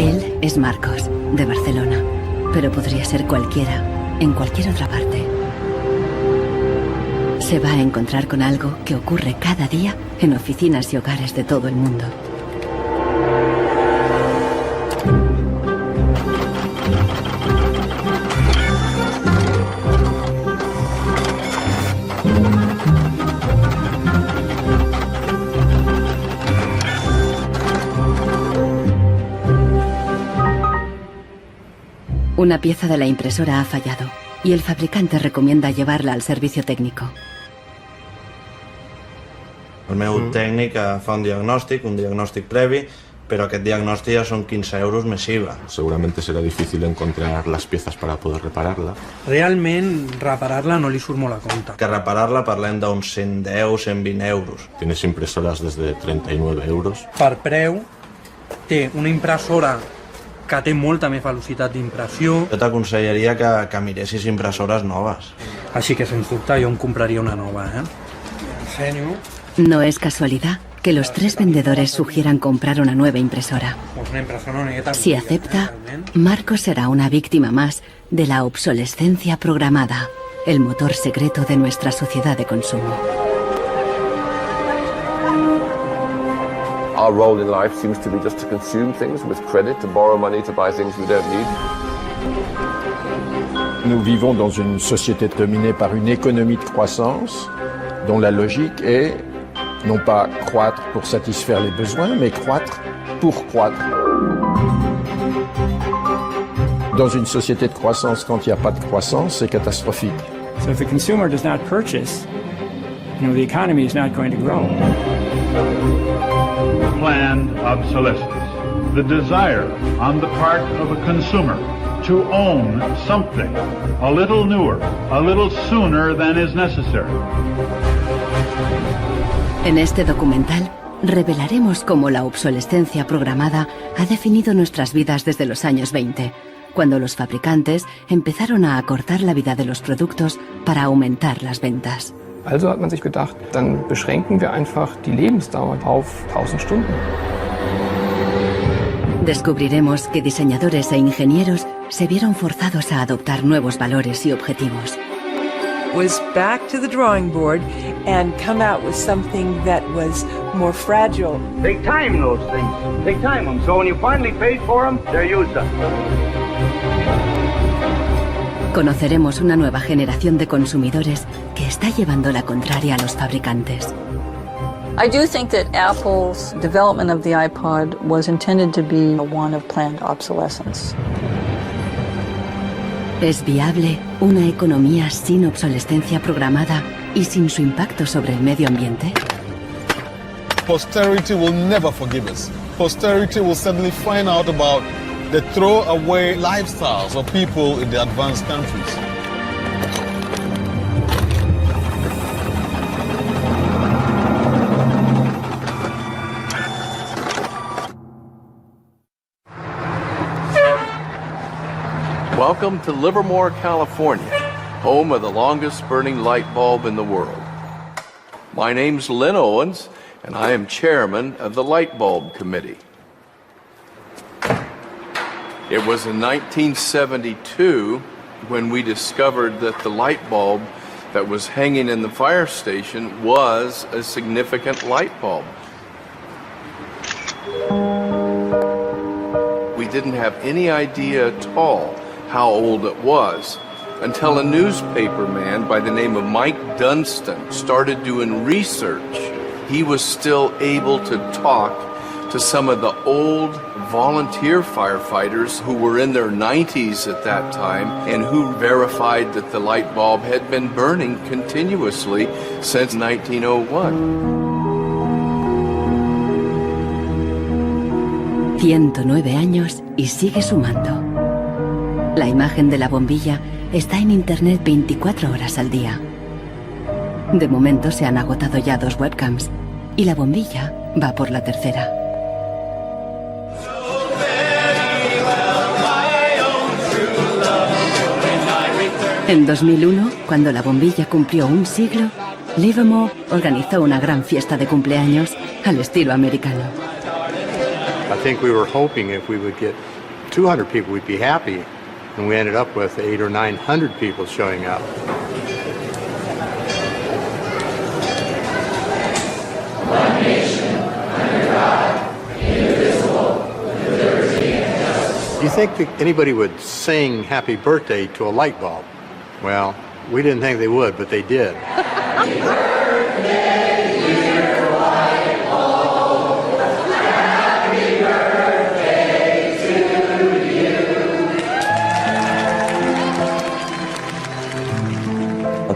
Él es Marcos, de Barcelona, pero podría ser cualquiera, en cualquier otra parte. Se va a encontrar con algo que ocurre cada día en oficinas y hogares de todo el mundo. Una pieza de la impresora ha fallado y el fabricante recomienda llevarla al servicio técnico. El meu tècnic fa un diagnòstic previ, pero aquest diagnòstic ja són 15 euros més IVA. Seguramente será difícil encontrar las piezas para poder repararla. Realment, reparar-la no li surt molt a compte. Que reparar-la parlem d'uns 110, 120 euros. Tienes impresoras desde 39 euros. Per preu, té una impressora que té molta més velocitat d'impressió. Jo t'aconsellaria que miressis impressores noves. Així que, sens dubte, jo em compraria una nova, Ensenyo. No es casualidad que los tres vendedores sugieran comprar una nueva impresora. Si acepta, Marcos será una víctima más de la obsolescencia programada, el motor secreto de nuestra sociedad de consumo. Our role in life seems to be just to consume things with credit, to borrow money to buy things we don't need. Nous vivons dans une société dominée par une économie de croissance dont la logique est non pas croître pour satisfaire les besoins, mais croître pour croître. Dans une société de croissance, quand il n'y a pas de croissance, c'est catastrophique. So if the consumer does not purchase, the economy is not going to grow. Planned obsolescence, the desire on the part of a consumer to own something a little newer, a little sooner than is necessary. En este documental revelaremos cómo la obsolescencia programada ha definido nuestras vidas desde los años 20, cuando los fabricantes empezaron a acortar la vida de los productos para aumentar las ventas. Also hat man sich gedacht, dann beschränken wir einfach die Lebensdauer auf 1000 Stunden. Descubriremos que diseñadores e ingenieros se vieron forzados a adoptar nuevos valores y objetivos. Was back to the drawing board and come out with something that was more fragile. Take time, those things. Take time them. So when you finally paid for them, they're used up. Conoceremos una nueva generación de consumidores que está llevando la contraria a los fabricantes. I do think that Apple's development of the iPod was intended to be one of planned obsolescence. ¿Es viable una economía sin obsolescencia programada y sin su impacto sobre el medio ambiente? Posterity will never forgive us. Posterity will suddenly find out about the throwaway lifestyles of people in the advanced countries. Welcome to Livermore, California, home of the longest burning light bulb in the world. My name's Lynn Owens, and I am chairman of the Light Bulb Committee. It was in 1972 when we discovered that the light bulb that was hanging in the fire station was a significant light bulb. We didn't have any idea at all how old it was until a newspaper man by the name of Mike Dunstan started doing research. He was still able to talk to some of the old volunteer firefighters who were in their 90s at that time and who verified that the light bulb had been burning continuously since 1901. 109 años y sigue sumando. La imagen de la bombilla está en internet 24 horas al día. De momento se han agotado ya 2 webcams y la bombilla va por la tercera. En 2001, cuando la bombilla cumplió un siglo, Livermore organizó una gran fiesta de cumpleaños al estilo americano. I think we were hoping if we would get 200 people, we'd be happy. And we ended up with 800 or 900 people showing up. One nation, under God, indivisible, with liberty and justice. Do you think that anybody would sing happy birthday to a light bulb? Well, we didn't think they would, but they did. Happy birthday, dear light bulb. Happy birthday to you.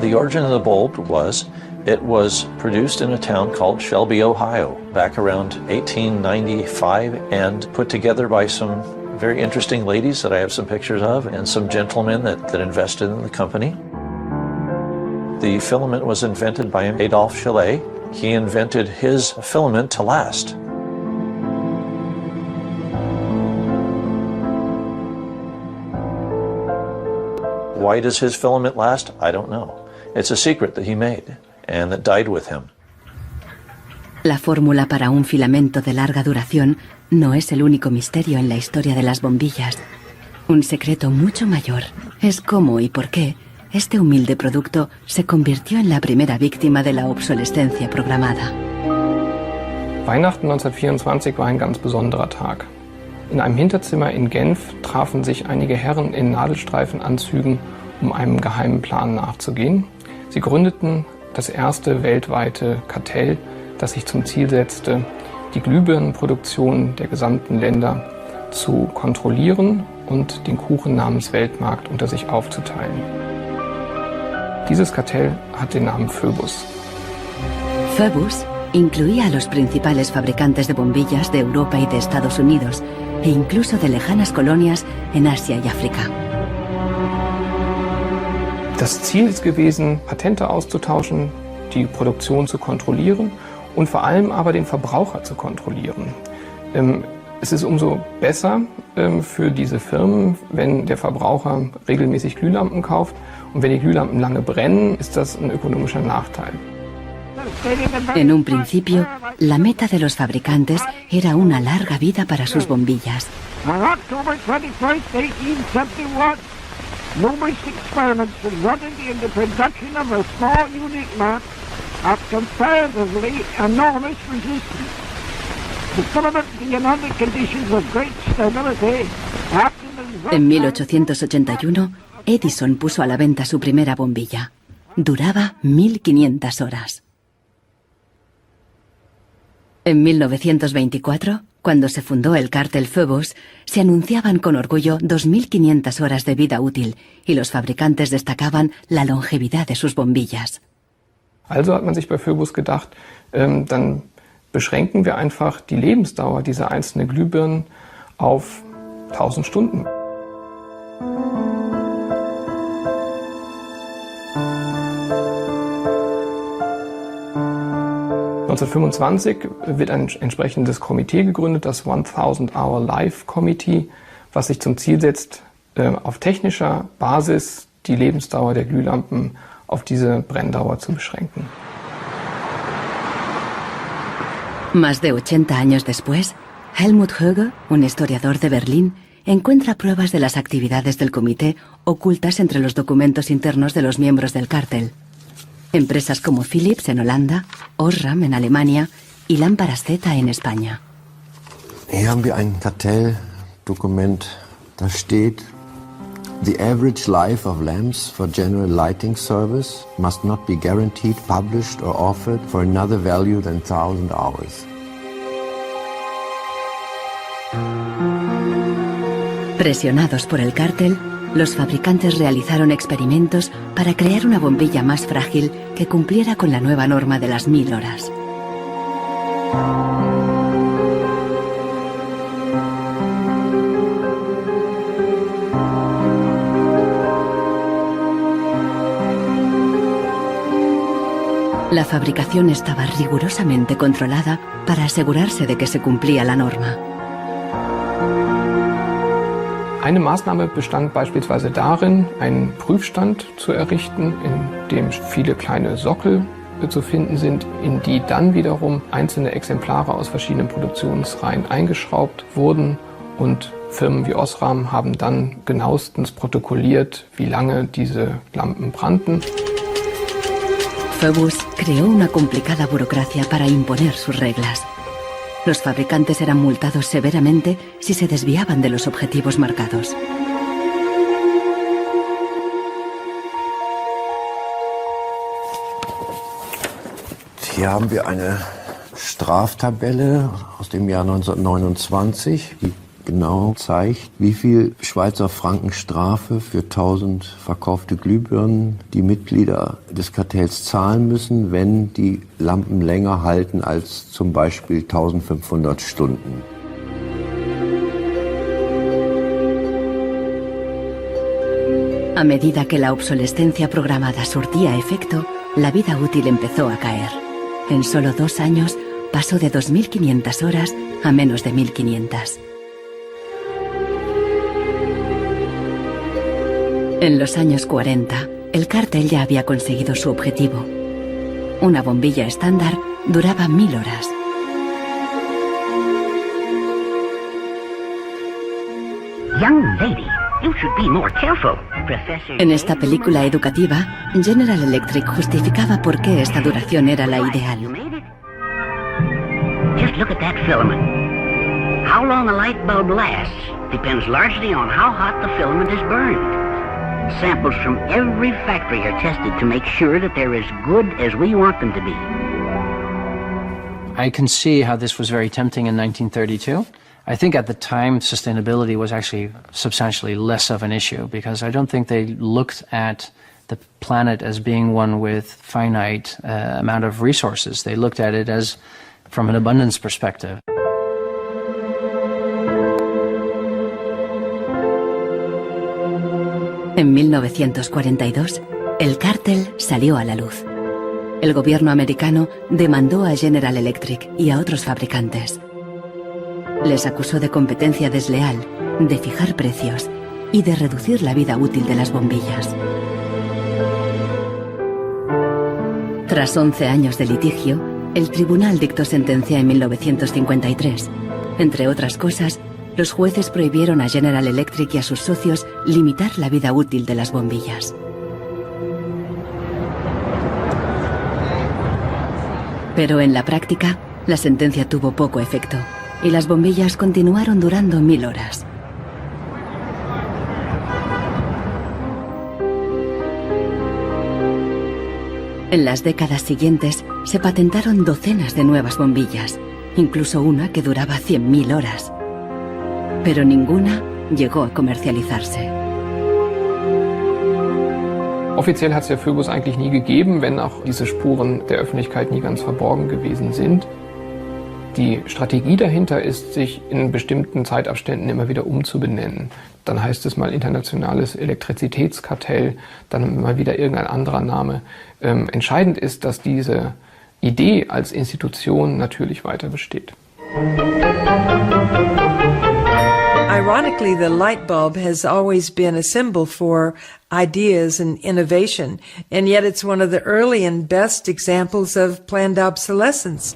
The origin of the bulb was, it was produced in a town called Shelby, Ohio, back around 1895, and put together by some very interesting ladies that I have some pictures of, and some gentlemen that invested in the company. The filament was invented by Adolphe Chaillet. He invented his filament to last. Why does his filament last? I don't know. It's a secret that he made and that died with him. La fórmula para un filamento de larga duración no es el único misterio en la historia de las bombillas. Un secreto mucho mayor es cómo y por qué este humilde producto se convirtió en la primera víctima de la obsolescencia programada. Weihnachten 1924 war ein ganz besonderer Tag. In einem Hinterzimmer in Genf trafen sich einige Herren in Nadelstreifenanzügen, um einem geheimen Plan nachzugehen. Sie gründeten das erste weltweite Kartell, das sich zum Ziel setzte, die Glühbirnenproduktion der gesamten Länder zu kontrollieren und den Kuchen namens Weltmarkt unter sich aufzuteilen. Dieses Kartell hat den Namen Phoebus. Phoebus incluía a los principales fabricantes de bombillas de Europa y de Estados Unidos, e incluso de lejanas colonias en Asia y África. Das Ziel ist gewesen, Patente auszutauschen, die Produktion zu kontrollieren und vor allem aber den Verbraucher zu kontrollieren. Es ist umso besser für diese Firmen, wenn der Verbraucher regelmäßig Glühlampen kauft, und wenn die Glühlampen lange brennen, ist das ein ökonomischer Nachteil. En un principio, la meta de los fabricantes era una larga vida para sus bombillas. On October 21st, 1871, numerous experiments resulted in the production of a small unique lamp of comparatively enormous resistance. The filament being under conditions of great stability after the... En 1881, Edison puso a la venta su primera bombilla. Duraba 1500 horas. En 1924, cuando se fundó el cártel Phoebus, se anunciaban con orgullo 2500 horas de vida útil y los fabricantes destacaban la longevidad de sus bombillas. Also hat man sich bei Phoebus gedacht, dann beschränken wir einfach die Lebensdauer dieser einzelnen Glühbirnen auf 1000 Stunden. (1925) wird ein entsprechendes Komitee gegründet, das 1000-Hour Life Committee, was sich zum Ziel setzt, auf technischer Basis die Lebensdauer der Glühlampen auf diese Brenndauer zu beschränken. Más de 80 años después, Helmut Höge, un historiador de Berlín, encuentra pruebas de las actividades del comité ocultas entre los documentos internos de los miembros del cártel. Empresas como Philips en Holanda, Osram en Alemania y Lámparas Z en España. Hier haben wir ein Kartelldokument, da steht: The average life of lamps for general lighting service must not be guaranteed, published or offered for another value than 1000 hours. Presionados por el cártel, los fabricantes realizaron experimentos para crear una bombilla más frágil que cumpliera con la nueva norma de las 1000 horas. La fabricación estaba rigurosamente controlada para asegurarse de que se cumplía la norma. Eine Maßnahme bestand beispielsweise darin, einen Prüfstand zu errichten, in dem viele kleine Sockel zu finden sind, in die dann wiederum einzelne Exemplare aus verschiedenen Produktionsreihen eingeschraubt wurden und Firmen wie Osram haben dann genauestens protokolliert, wie lange diese Lampen brannten. Phoebus creó una complicada burocracia para imponer sus reglas. Los fabricantes eran multados severamente si se desviaban de los objetivos marcados. Hier haben wir eine Straftabelle aus dem Jahr 1929, die genau zeigt, wie viel Schweizer Franken Strafe für 1000 verkaufte Glühbirnen die Mitglieder des Kartells zahlen müssen, wenn die Lampen länger halten als zum Beispiel 1500 Stunden. A medida que la obsolescencia programada surtía efecto, la vida útil empezó a caer. En solo 2 años pasó de 2.500 horas a menos de 1.500. En los años 40, el cártel ya había conseguido su objetivo. Una bombilla estándar duraba 1000 horas. Young lady, you should be more careful, Professor. En esta película educativa, General Electric justificaba por qué esta duración era la ideal. Just look at that filament. How long a light bulb lasts depends largely on how hot the filament is burned. Samples from every factory are tested to make sure that they're as good as we want them to be. I can see how this was very tempting in 1932. I think at the time sustainability was actually substantially less of an issue because I don't think they looked at the planet as being one with finite amount of resources. They looked at it as from an abundance perspective. En 1942, el cártel salió a la luz. El gobierno americano demandó a General Electric y a otros fabricantes. Les acusó de competencia desleal, de fijar precios y de reducir la vida útil de las bombillas. Tras 11 años de litigio, el tribunal dictó sentencia en 1953. Entre otras cosas, los jueces prohibieron a General Electric y a sus socios limitar la vida útil de las bombillas. Pero en la práctica, la sentencia tuvo poco efecto y las bombillas continuaron durando 1000 horas. En las décadas siguientes se patentaron docenas de nuevas bombillas, incluso una que duraba 100.000 horas. Pero ninguna llegó a comercializarse. Offiziell hat es ja Phoebus eigentlich nie gegeben, wenn auch diese Spuren der Öffentlichkeit nie ganz verborgen gewesen sind. Die Strategie dahinter ist, sich in bestimmten Zeitabständen immer wieder umzubenennen. Dann heißt es mal internationales Elektrizitätskartell, dann mal wieder irgendein anderer Name. Entscheidend ist, dass diese Idee als Institution natürlich weiter besteht. Ironically, the light bulb has always been a symbol for ideas and innovation, and yet it's one of the early and best examples of planned obsolescence.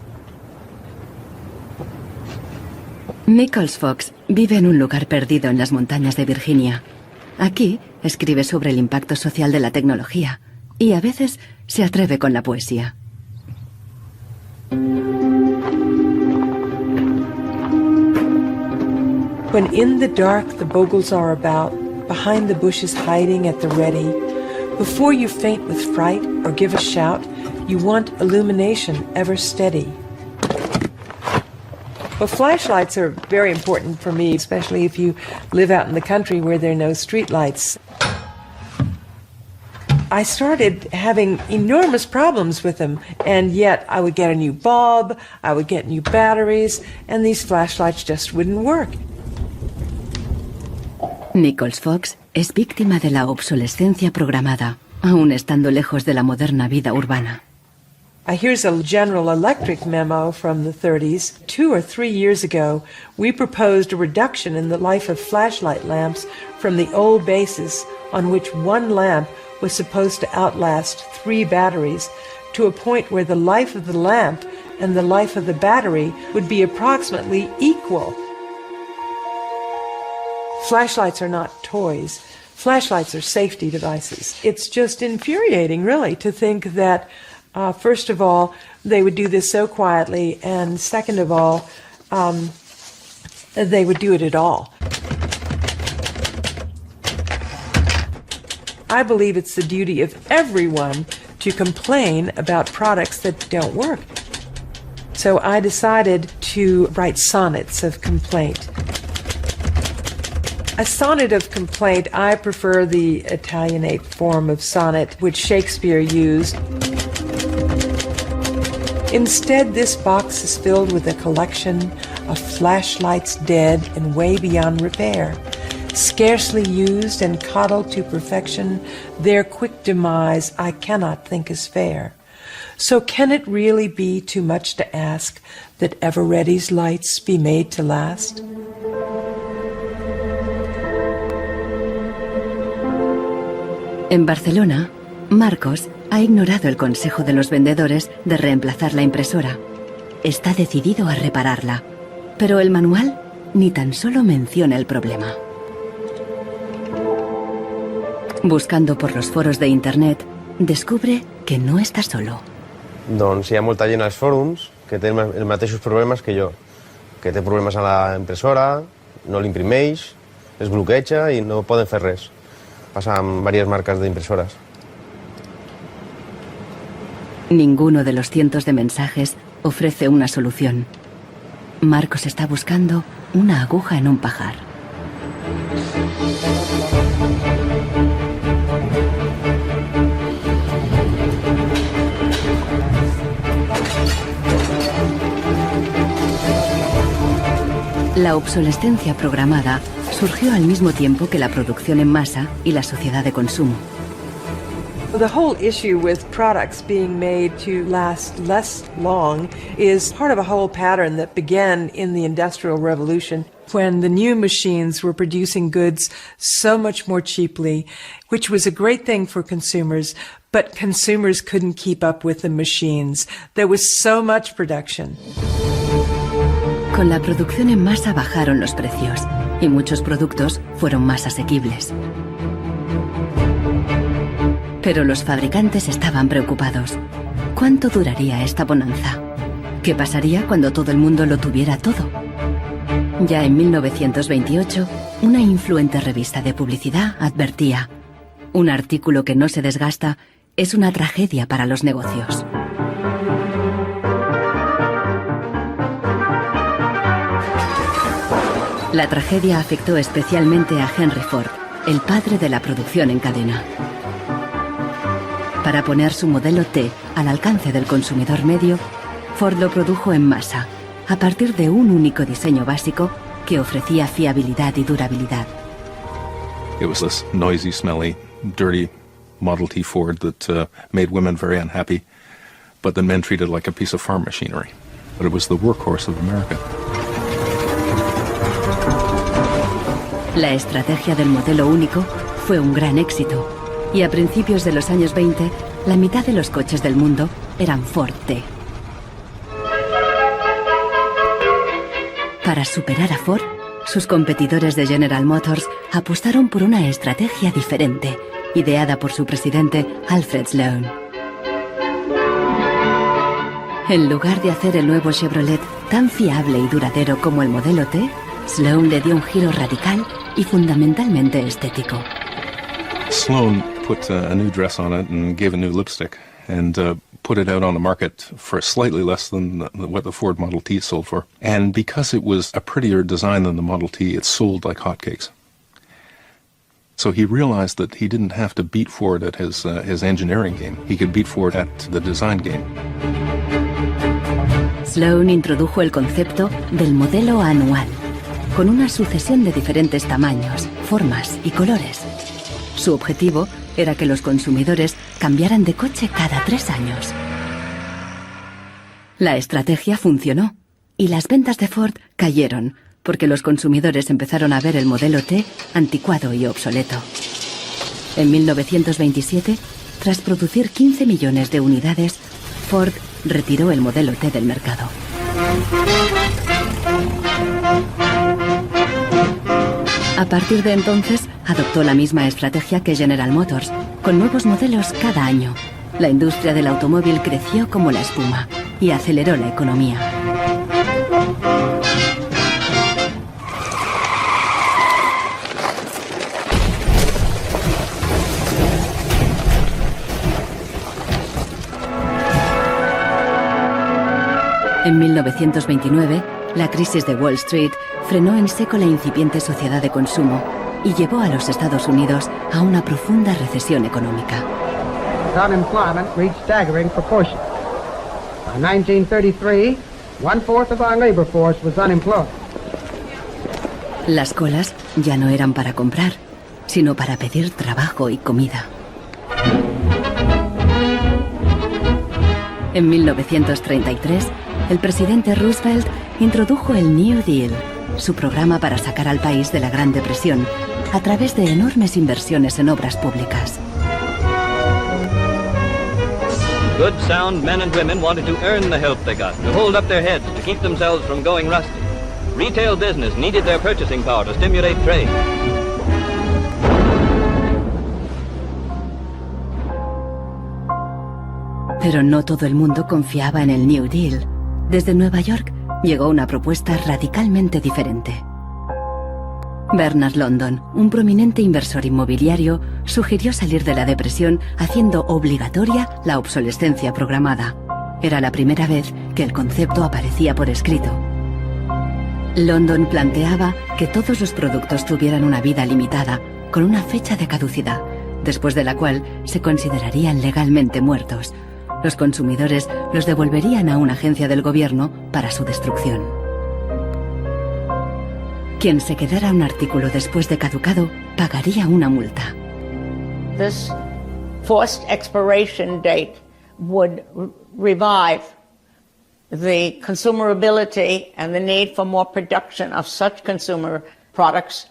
Nichols Fox vive en un lugar perdido en las montañas de Virginia. Aquí escribe sobre el impacto social de la tecnología y a veces se atreve con la poesía. When in the dark the bogles are about, behind the bushes hiding at the ready, before you faint with fright or give a shout, you want illumination ever steady. Well, flashlights are very important for me, especially if you live out in the country where there are no street lights. I started having enormous problems with them, and yet I would get a new bulb, I would get new batteries, and these flashlights just wouldn't work. Nichols Fox es víctima de la obsolescencia programada, aún estando lejos de la moderna vida urbana. Here's a General Electric memo from the 30s. 2 or 3 years ago, we proposed a reduction in the life of flashlight lamps from the old basis on which one lamp was supposed to outlast 3 batteries to a point where the life of the lamp and the life of the battery would be approximately equal. Flashlights are not toys. Flashlights are safety devices. It's just infuriating, really, to think that, first of all, they would do this so quietly, and second of all, they would do it at all. I believe it's the duty of everyone to complain about products that don't work. So I decided to write sonnets of complaint. A sonnet of complaint, I prefer the Italianate form of sonnet which Shakespeare used. Instead, this box is filled with a collection of flashlights dead and way beyond repair. Scarcely used and coddled to perfection, their quick demise I cannot think is fair. So can it really be too much to ask that ever-ready's lights be made to last? En Barcelona, Marcos ha ignorado el consejo de los vendedores de reemplazar la impresora. Está decidido a repararla, pero el manual ni tan solo menciona el problema. Buscando por los foros de internet, descubre que no está solo. Doncs hi ha molta gent als fòrums que té els mateixos problemes que jo, que té problemes a la impressora, no l'imprimeix, es bloqueja i no poden fer res. Pasa amb diverses marques d'impressores. Ninguno de los cientos de mensajes ofrece una solución. Marcos está buscando una aguja en un pajar. La obsolescencia programada surgió al mismo tiempo que la producción en masa y la sociedad de consumo. The whole issue with products being made to last less long is part of a whole pattern that began in the Industrial Revolution, when the new machines were producing goods so much more cheaply, which was a great thing for consumers, but consumers couldn't keep up with the machines. There was so much production. Con la producción en masa bajaron los precios y muchos productos fueron más asequibles. Pero los fabricantes estaban preocupados. ¿Cuánto duraría esta bonanza? ¿Qué pasaría cuando todo el mundo lo tuviera todo? Ya en 1928, una influente revista de publicidad advertía: un artículo que no se desgasta es una tragedia para los negocios. La tragedia afectó especialmente a Henry Ford, el padre de la producción en cadena. Para poner su modelo T al alcance del consumidor medio, Ford lo produjo en masa, a partir de un único diseño básico que ofrecía fiabilidad y durabilidad. It was this noisy, smelly, dirty Model T Ford that made women very unhappy, but the men treated like a piece of farm machinery. But it was the workhorse of America. La estrategia del modelo único fue un gran éxito, y a principios de los años 20, la mitad de los coches del mundo eran Ford T. Para superar a Ford, sus competidores de General Motors apostaron por una estrategia diferente, ideada por su presidente Alfred Sloan. En lugar de hacer el nuevo Chevrolet tan fiable y duradero como el modelo T, Sloan le dio un giro radical y fundamentalmente estético. Sloan put a new dress on it and gave a new lipstick and put it out on the market for slightly less than what the Ford Model T sold for. And because it was a prettier design than the Model T, it sold like hotcakes. So he realized that he didn't have to beat Ford at his engineering game. He could beat Ford at the design game. Sloan introdujo el concepto del modelo anual, con una sucesión de diferentes tamaños, formas y colores. Su objetivo era que los consumidores cambiaran de coche cada 3 años. La estrategia funcionó y las ventas de Ford cayeron porque los consumidores empezaron a ver el modelo T anticuado y obsoleto. En 1927, tras producir 15 millones de unidades, Ford retiró el modelo T del mercado. A partir de entonces, adoptó la misma estrategia que General Motors, con nuevos modelos cada año. La industria del automóvil creció como la espuma y aceleró la economía. En 1929, la crisis de Wall Street frenó en seco la incipiente sociedad de consumo y llevó a los Estados Unidos a una profunda recesión económica. Unemployment reached staggering proportions. By 1933, 1/4 of our labor force was unemployed. Las colas ya no eran para comprar, sino para pedir trabajo y comida. En 1933, el presidente Roosevelt introdujo el New Deal, su programa para sacar al país de la Gran Depresión, a través de enormes inversiones en obras públicas. Good, sound men and women wanted to earn the help they got, to hold up their heads, to keep themselves from going rusty. Retail business needed their purchasing power to stimulate trade. Pero no todo el mundo confiaba en el New Deal. Desde Nueva York llegó una propuesta radicalmente diferente. Bernard London, un prominente inversor inmobiliario, sugirió salir de la depresión haciendo obligatoria la obsolescencia programada. Era la primera vez que el concepto aparecía por escrito. London planteaba que todos los productos tuvieran una vida limitada, con una fecha de caducidad, después de la cual se considerarían legalmente muertos. Los consumidores los devolverían a una agencia del gobierno para su destrucción. Quien se quedara un artículo después de caducado pagaría una multa. This forced expiration date would revive the consumerability and the need for more production of such consumer products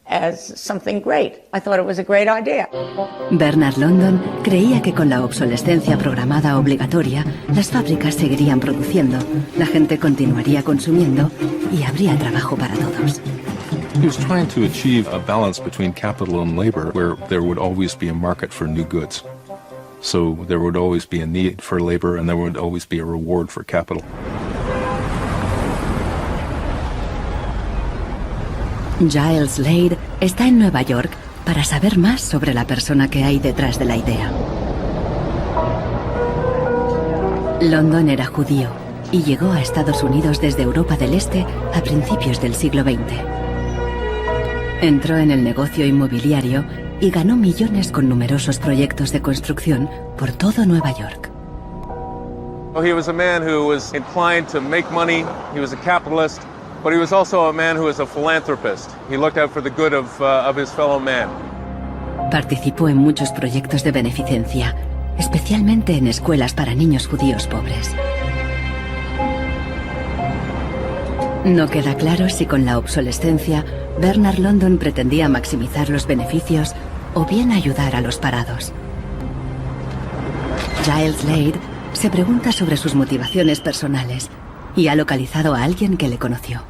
as something great. I thought it was a great idea. Bernard London creía que con la obsolescencia programada obligatoria, las fábricas seguirían produciendo, la gente continuaría consumiendo y habría trabajo para todos. He was trying to achieve a balance between capital and labor where there would always be a market for new goods. So there would always be a need for labor and there would always be a reward for capital. Giles Slade está en Nueva York para saber más sobre la persona que hay detrás de la idea. London era judío y llegó a Estados Unidos desde Europa del Este a principios del siglo XX. Entró en el negocio inmobiliario y ganó millones con numerosos proyectos de construcción por todo Nueva York. He was a man who was inclined to make money. He was a capitalist. But he was also a man who was a philanthropist. He looked out for the good of his fellow man. Participó en muchos proyectos de beneficencia, especialmente en escuelas para niños judíos pobres. No queda claro si con la obsolescencia Bernard London pretendía maximizar los beneficios o bien ayudar a los parados. Giles Slade se pregunta sobre sus motivaciones personales y ha localizado a alguien que le conoció.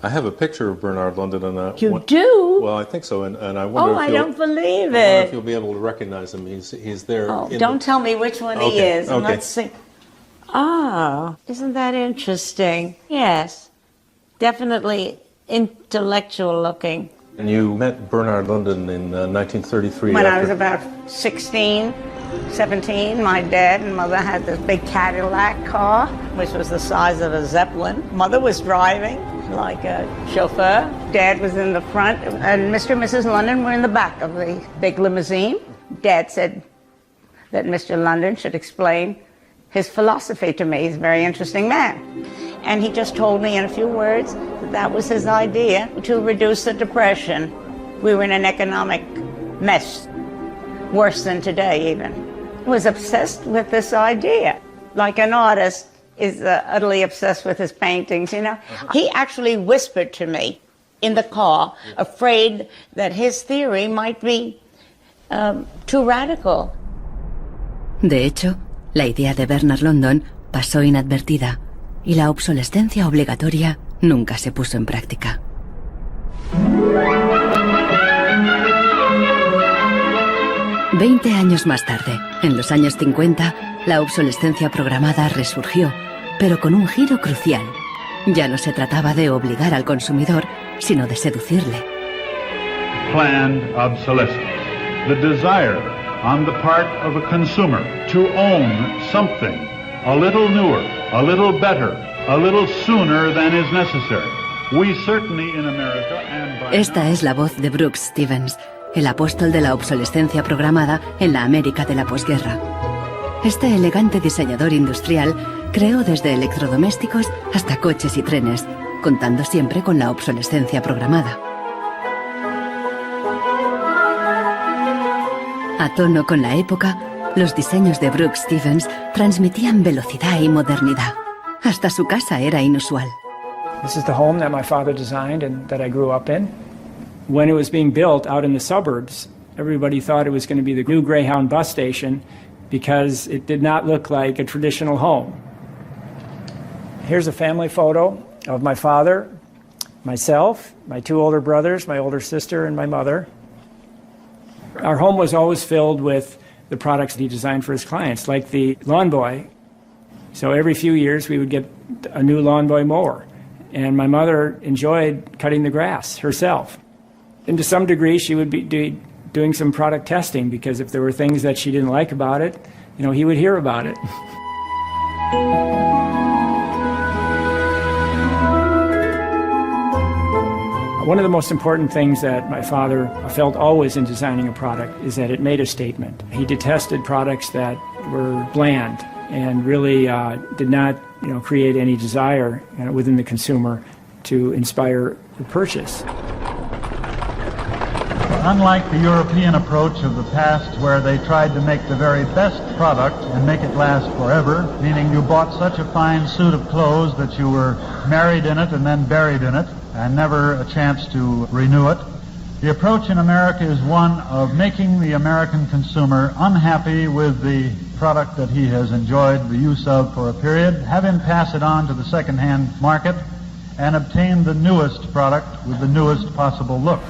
I have a picture of Bernard London and You do? Well, I think so, and I wonder Oh, if I don't believe I wonder if it. you'll be able to recognize him. He's there. Oh, in don't tell me which one he Okay, is. And okay. let's see. Oh, isn't that interesting? Yes. Definitely intellectual looking. And you met Bernard London in 1933. When I was about 16, 17, my dad and mother had this big Cadillac car, which was the size of a Zeppelin. Mother was driving like a chauffeur. Dad was in the front, and Mr. and Mrs. London were in the back of the big limousine. Dad said that Mr. London should explain his philosophy to me. He's a very interesting man. And he just told me in a few words that that was his idea to reduce the depression. We were in an economic mess, worse than today even. He was obsessed with this idea. Like an artist is utterly obsessed with his paintings, you know. He actually whispered to me in the car, afraid that his theory might be too radical. De hecho, La idea de Bernard London pasó inadvertida y la obsolescencia obligatoria nunca se puso en práctica. Veinte años más tarde, en los años 50, la obsolescencia programada resurgió, pero con un giro crucial. Ya no se trataba de obligar al consumidor, sino de seducirle. Planned obsolescence. The desire on the part of a consumer to own something a little newer, a little better, a little sooner than is necessary. We certainly in America and by Esta es la voz de Brooks Stevens, el apóstol de la obsolescencia programada en la América de la posguerra. Este elegante diseñador industrial creó desde electrodomésticos hasta coches y trenes, contando siempre con la obsolescencia programada. A tono con la época, los diseños de Brooks Stevens transmitían velocidad y modernidad. Hasta su casa era inusual. This is the home that my father designed and that I grew up in. When it was being built out in the suburbs, everybody thought it was going to be the new Greyhound bus station because it did not look like a traditional home. Here's a family photo of my father, myself, my two older brothers, my older sister, and my mother. Our home was always filled with the products that he designed for his clients, like the lawn boy. So every few years we would get a new lawn boy mower. And my mother enjoyed cutting the grass herself. And to some degree she would be doing some product testing, because if there were things that she didn't like about it, you know, he would hear about it. One of the most important things that my father felt always in designing a product is that it made a statement. He detested products that were bland and really did not, create any desire within the consumer to inspire the purchase. Unlike the European approach of the past, where they tried to make the very best product and make it last forever, meaning you bought such a fine suit of clothes that you were married in it and then buried in it, and never a chance to renew it. The approach in America is one of making the American consumer unhappy with the product that he has enjoyed the use of for a period, have him pass it on to the second-hand market, and obtain the newest product with the newest possible look.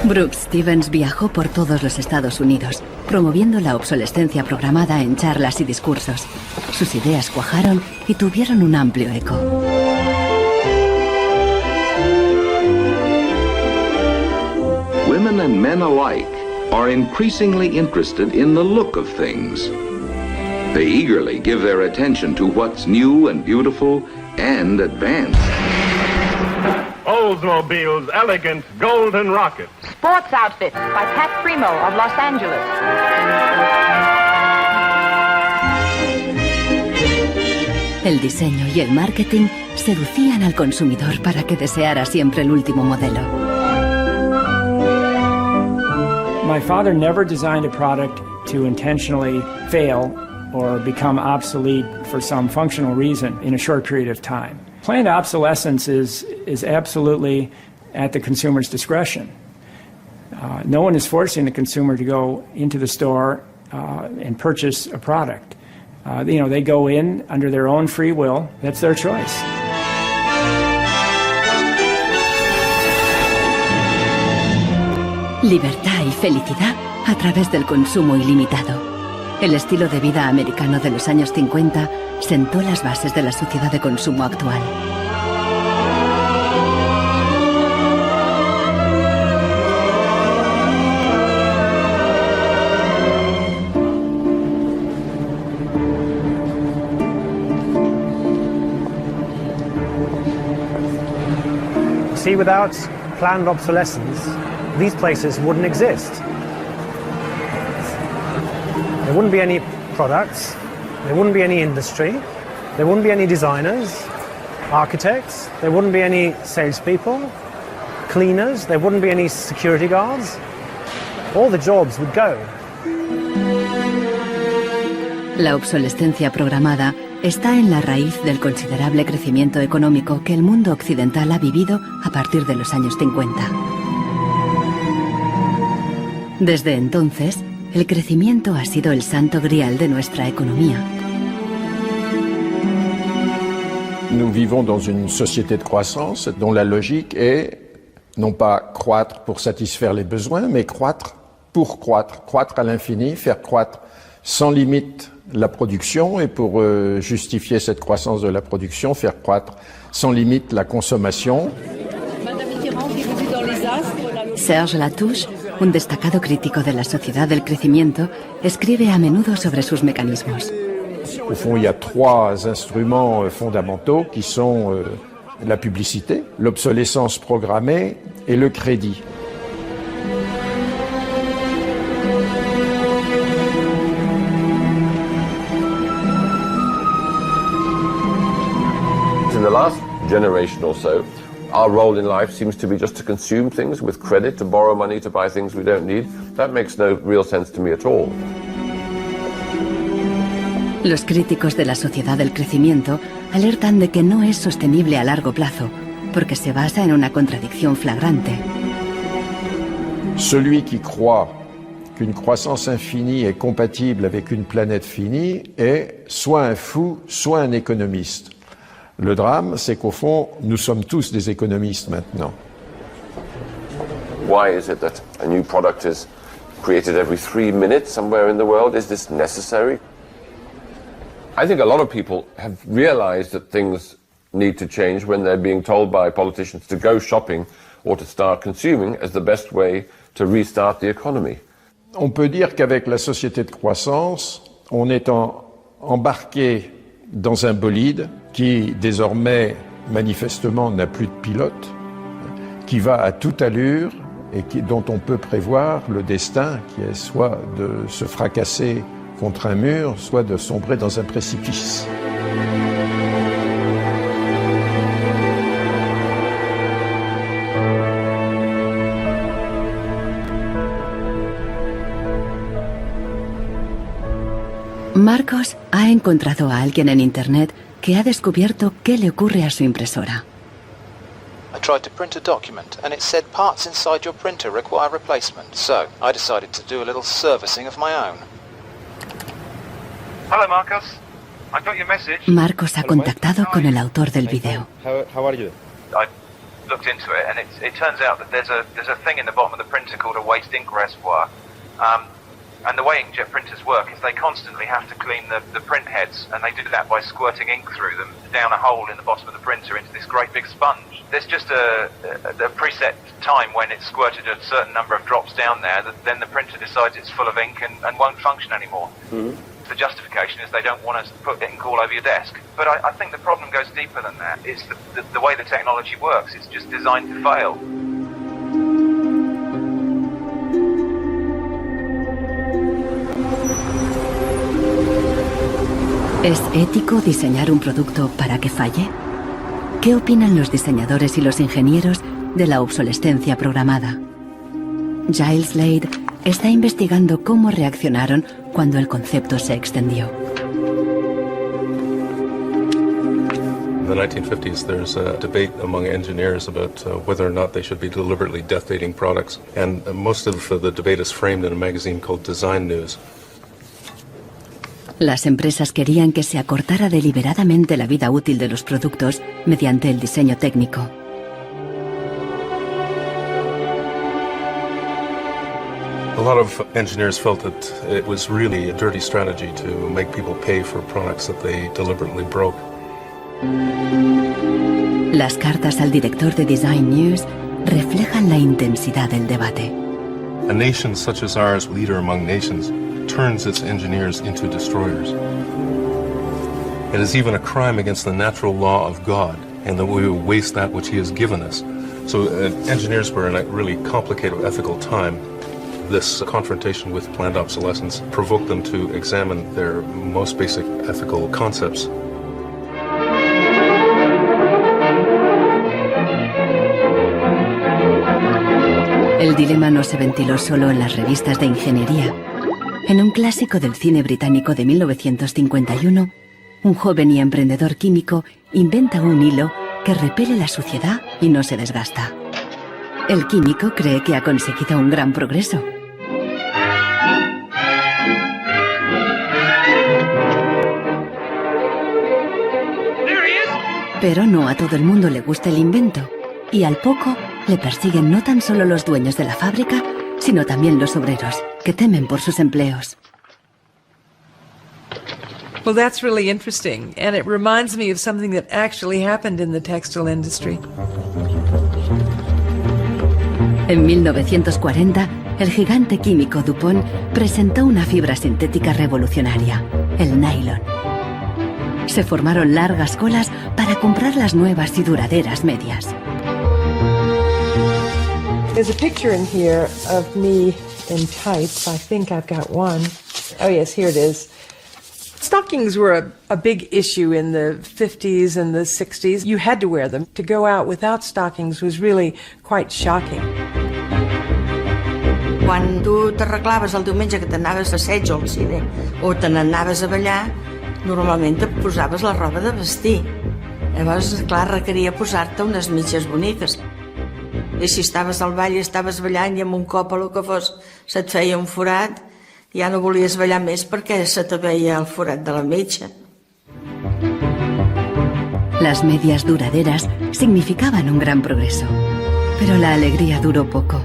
Brooks Stevens viajó por todos los Estados Unidos, promoviendo la obsolescencia programada en charlas y discursos. Sus ideas cuajaron y tuvieron un amplio eco. Women and men alike are increasingly interested in the look of things. They eagerly give their attention to what's new and beautiful and advanced. Oldsmobile's elegant golden rocket. Sports outfit by Pat Primo of Los Angeles. El diseño y el marketing seducían al consumidor para que deseara siempre el último modelo. My father never designed a product to intentionally fail or become obsolete for some functional reason in a short period of time. Planned obsolescence is absolutely at the consumer's discretion. No one is forcing the consumer to go into the store and purchase a product. They go in under their own free will. That's their choice. Libertad y felicidad a través del consumo ilimitado. El estilo de vida americano de los años 50 sentó las bases de la sociedad de consumo actual. See, without planned obsolescence, these places wouldn't exist. There wouldn't be any products, there wouldn't be any industry, there wouldn't be any designers, architects, there wouldn't be any salespeople, cleaners, there wouldn't be any security guards. All the jobs would go. La obsolescencia programada está en la raíz del considerable crecimiento económico que el mundo occidental ha vivido a partir de los años 50. Desde entonces, el crecimiento ha sido el santo grial de nuestra economía. Nous vivons dans une société de croissance dont la logique est non pas croître pour satisfaire les besoins, mais croître pour croître, croître à l'infini, faire croître sans limite la production et pour justifier cette croissance de la production, faire croître sans limite la consommation. Serge Latouche, un destacado crítico de la sociedad del crecimiento, escribe a menudo sobre sus mecanismos. Au fond, il y a trois instruments fondamentaux qui sont la publicité, l'obsolescence programmée et le crédit. In the last generation or so, our role in life seems to be just to consume things with credit, to borrow money to buy things we don't need. That makes no real sense to me at all. Los críticos de la sociedad del crecimiento alertan de que no es sostenible a largo plazo, porque se basa en una contradicción flagrante. Celui qui croit qu'une croissance infinie est compatible avec une planète finie est soit un fou, soit un économiste. Le drame, c'est qu'au fond, nous sommes tous des économistes maintenant. Why is it that a new product is created every 3 minutes somewhere in the world? Is this necessary? I think a lot of people have realized that things need to change when they're being told by politicians to go shopping or to start consuming as the best way to restart the economy. On peut dire qu'avec la société de croissance, on est embarqué dans un bolide qui désormais manifestement n'a plus de pilote, qui va à toute allure et dont on peut prévoir le destin qui est soit de se fracasser contre un mur, soit de sombrer dans un précipice. Marcos ha encontrado a alguien en Internet que ha descubierto qué le ocurre a su impresora. I tried to print a document and it said parts inside your printer require replacement, so I decided to do a little servicing of my own. Hello, Marcos. I got your message. Marcos ha contactado con el autor del video. How are you? I looked into it, and it turns out that there's a thing in the bottom of the printer called a waste ink reservoir. And the way inkjet printers work is they constantly have to clean the print heads, and they do that by squirting ink through them down a hole in the bottom of the printer into this great big sponge. There's just a preset time when it's squirted a certain number of drops down there, that then the printer decides it's full of ink and won't function anymore. Mm-hmm. The justification is they don't want to put ink all over your desk. But I think the problem goes deeper than that. It's the way the technology works. It's just designed to fail. ¿Es ético diseñar un producto para que falle? ¿Qué opinan los diseñadores y los ingenieros de la obsolescencia programada? Giles Slade está investigando cómo reaccionaron cuando el concepto se extendió. In the 1950s, there's a debate among engineers about whether or not they should be deliberately death dating products, and most of the debate is framed in a magazine called Design News. Las empresas querían que se acortara deliberadamente la vida útil de los productos mediante el diseño técnico. A lot of engineers felt that it was really a dirty strategy to make people pay for products that they deliberately broke. Las cartas al director de Design News reflejan la intensidad del debate. A nation such as ours, leader among nations, turns its engineers into destroyers. It is even a crime against the natural law of God, and that we waste that which He has given us. So engineers were in a really complicated ethical time. This confrontation with planned obsolescence provoked them to examine their most basic ethical concepts. El dilema no se ventiló solo en las revistas de ingeniería. En un clásico del cine británico de 1951, un joven y emprendedor químico inventa un hilo que repele la suciedad y no se desgasta. El químico cree que ha conseguido un gran progreso. Pero no a todo el mundo le gusta el invento, y al poco le persiguen no tan solo los dueños de la fábrica, sino también los obreros, que temen por sus empleos. Well, that's really interesting, and it reminds me of something that actually happened in the textile industry. En 1940, el gigante químico DuPont presentó una fibra sintética revolucionaria, el nylon. Se formaron largas colas para comprar las nuevas y duraderas medias. There's a picture in here of me in tights. I think I've got one. Oh yes, here it is. Stockings were a big issue in the 50s and the 60s. You had to wear them. To go out without stockings was really quite shocking. Quan tu t'arreglaves el diumenge que t'anaves a assaig o al cine o te n'anaves a ballar, normalment te posaves la roba de vestir. Llavors, clar, requeria posar-te unes mitges boniques. I si estaves al ball i estaves ballant i amb un cop o el que fos se't feia un forat, ja no volies ballar més perquè se te veia el forat de la mitja. Las medias duraderas significaban un gran progreso, pero la alegría duró poco.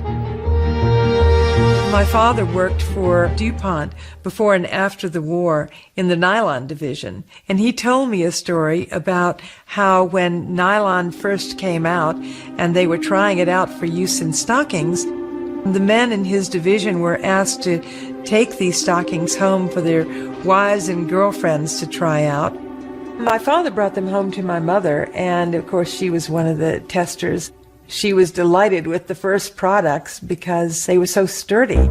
My father worked for DuPont before and after the war in the nylon division, and he told me a story about how when nylon first came out and they were trying it out for use in stockings, the men in his division were asked to take these stockings home for their wives and girlfriends to try out. My father brought them home to my mother, and of course she was one of the testers. She was delighted with the first products because they were so sturdy.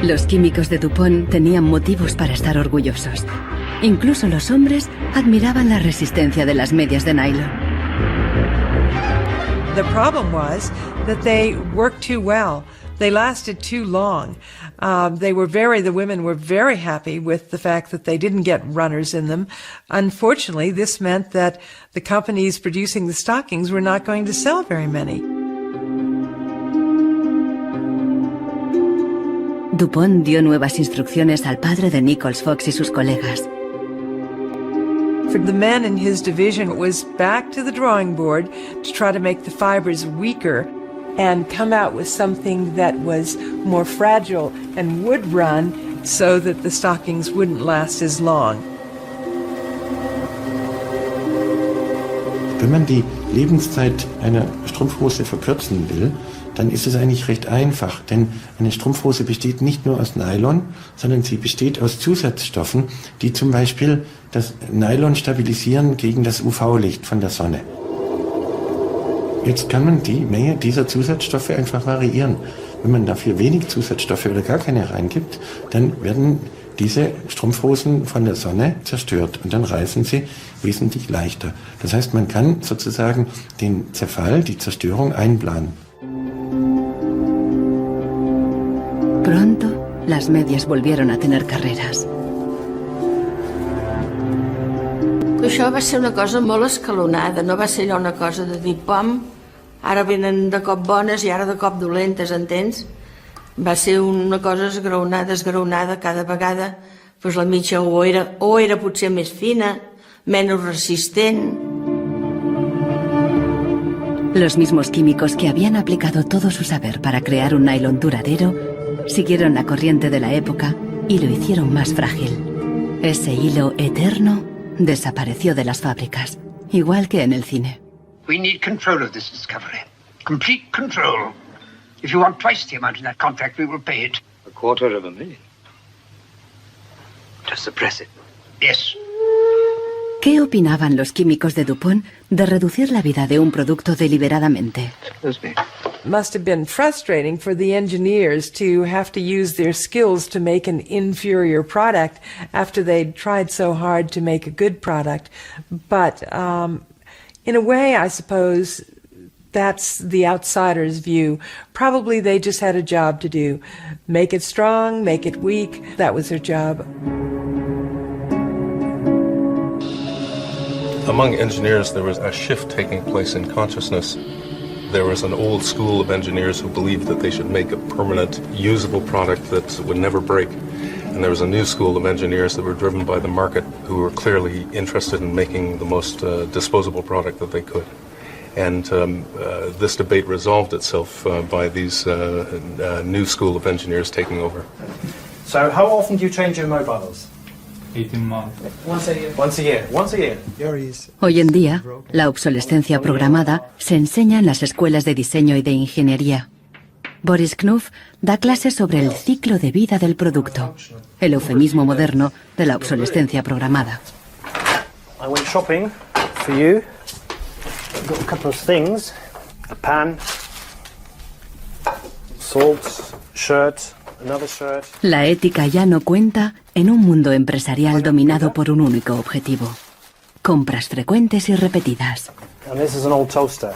Los químicos de DuPont tenían motivos para estar orgullosos. Incluso los hombres admiraban la resistencia de las medias de nylon. The problem was that they worked too well. They lasted too long. The women were very happy with the fact that they didn't get runners in them. Unfortunately, this meant that the companies producing the stockings were not going to sell very many. DuPont dio nuevas instrucciones al padre de Nichols Fox y sus colegas. For the men in his division, it was back to the drawing board to try to make the fibers weaker and come out with something that was more fragile and would run so that the stockings wouldn't last as long. Wenn man die Lebenszeit einer Strumpfhose verkürzen will, dann ist es eigentlich recht einfach, denn eine Strumpfhose besteht nicht nur aus Nylon, sondern sie besteht aus Zusatzstoffen, die zum Beispiel das Nylon stabilisieren gegen das UV-Licht von der Sonne. Jetzt kann man die Menge dieser Zusatzstoffe einfach variieren. Wenn man dafür wenig Zusatzstoffe oder gar keine reingibt, dann werden diese Strumpfhosen von der Sonne zerstört und dann reißen sie wesentlich leichter. Das heißt, man kann sozusagen den Zerfall, die Zerstörung einplanen. Pronto, las medias volvieron a tener carreras. Això va ser una cosa molt escalonada, no va ser allò una cosa de dir, pam, ara venen de cop bones i ara de cop dolentes, entens? Va ser una cosa esgraonada cada vegada, doncs la mitja o era potser més fina, menos resistent. Los mismos químicos que habían aplicado todo su saber para crear un nylon duradero siguieron la corriente de la época y lo hicieron más frágil. Ese hilo eterno desapareció de las fábricas, igual que en el cine. We need control of this discovery. Complete control. If you want twice the amount in that contract, we will pay it. $250,000. To suppress it. Yes. ¿Qué opinaban los químicos de DuPont de reducir la vida de un producto deliberadamente? Must have been frustrating for the engineers to have to use their skills to make an inferior product after they'd tried so hard to make a good product. But in a way, I suppose that's the outsider's view. Probably they just had a job to do. Make it strong, make it weak. That was their job. Among engineers, there was a shift taking place in consciousness. There was an old school of engineers who believed that they should make a permanent, usable product that would never break. And there was a new school of engineers that were driven by the market who were clearly interested in making the most disposable product that they could. And this debate resolved itself by these new school of engineers taking over. So how often do you change your mobiles? 18 months. Once a year. Once a year. Once a year. Hoy en día, la obsolescencia programada se enseña en las escuelas de diseño y de ingeniería. Boris Knuff da clases sobre el ciclo de vida del producto, el eufemismo moderno de la obsolescencia programada. I went shopping for you. I've got a couple of things. A pan, salt, shirt, another shirt. La ética ya no cuenta en un mundo empresarial dominado por un único objetivo: compras frecuentes y repetidas. And this is an old toaster.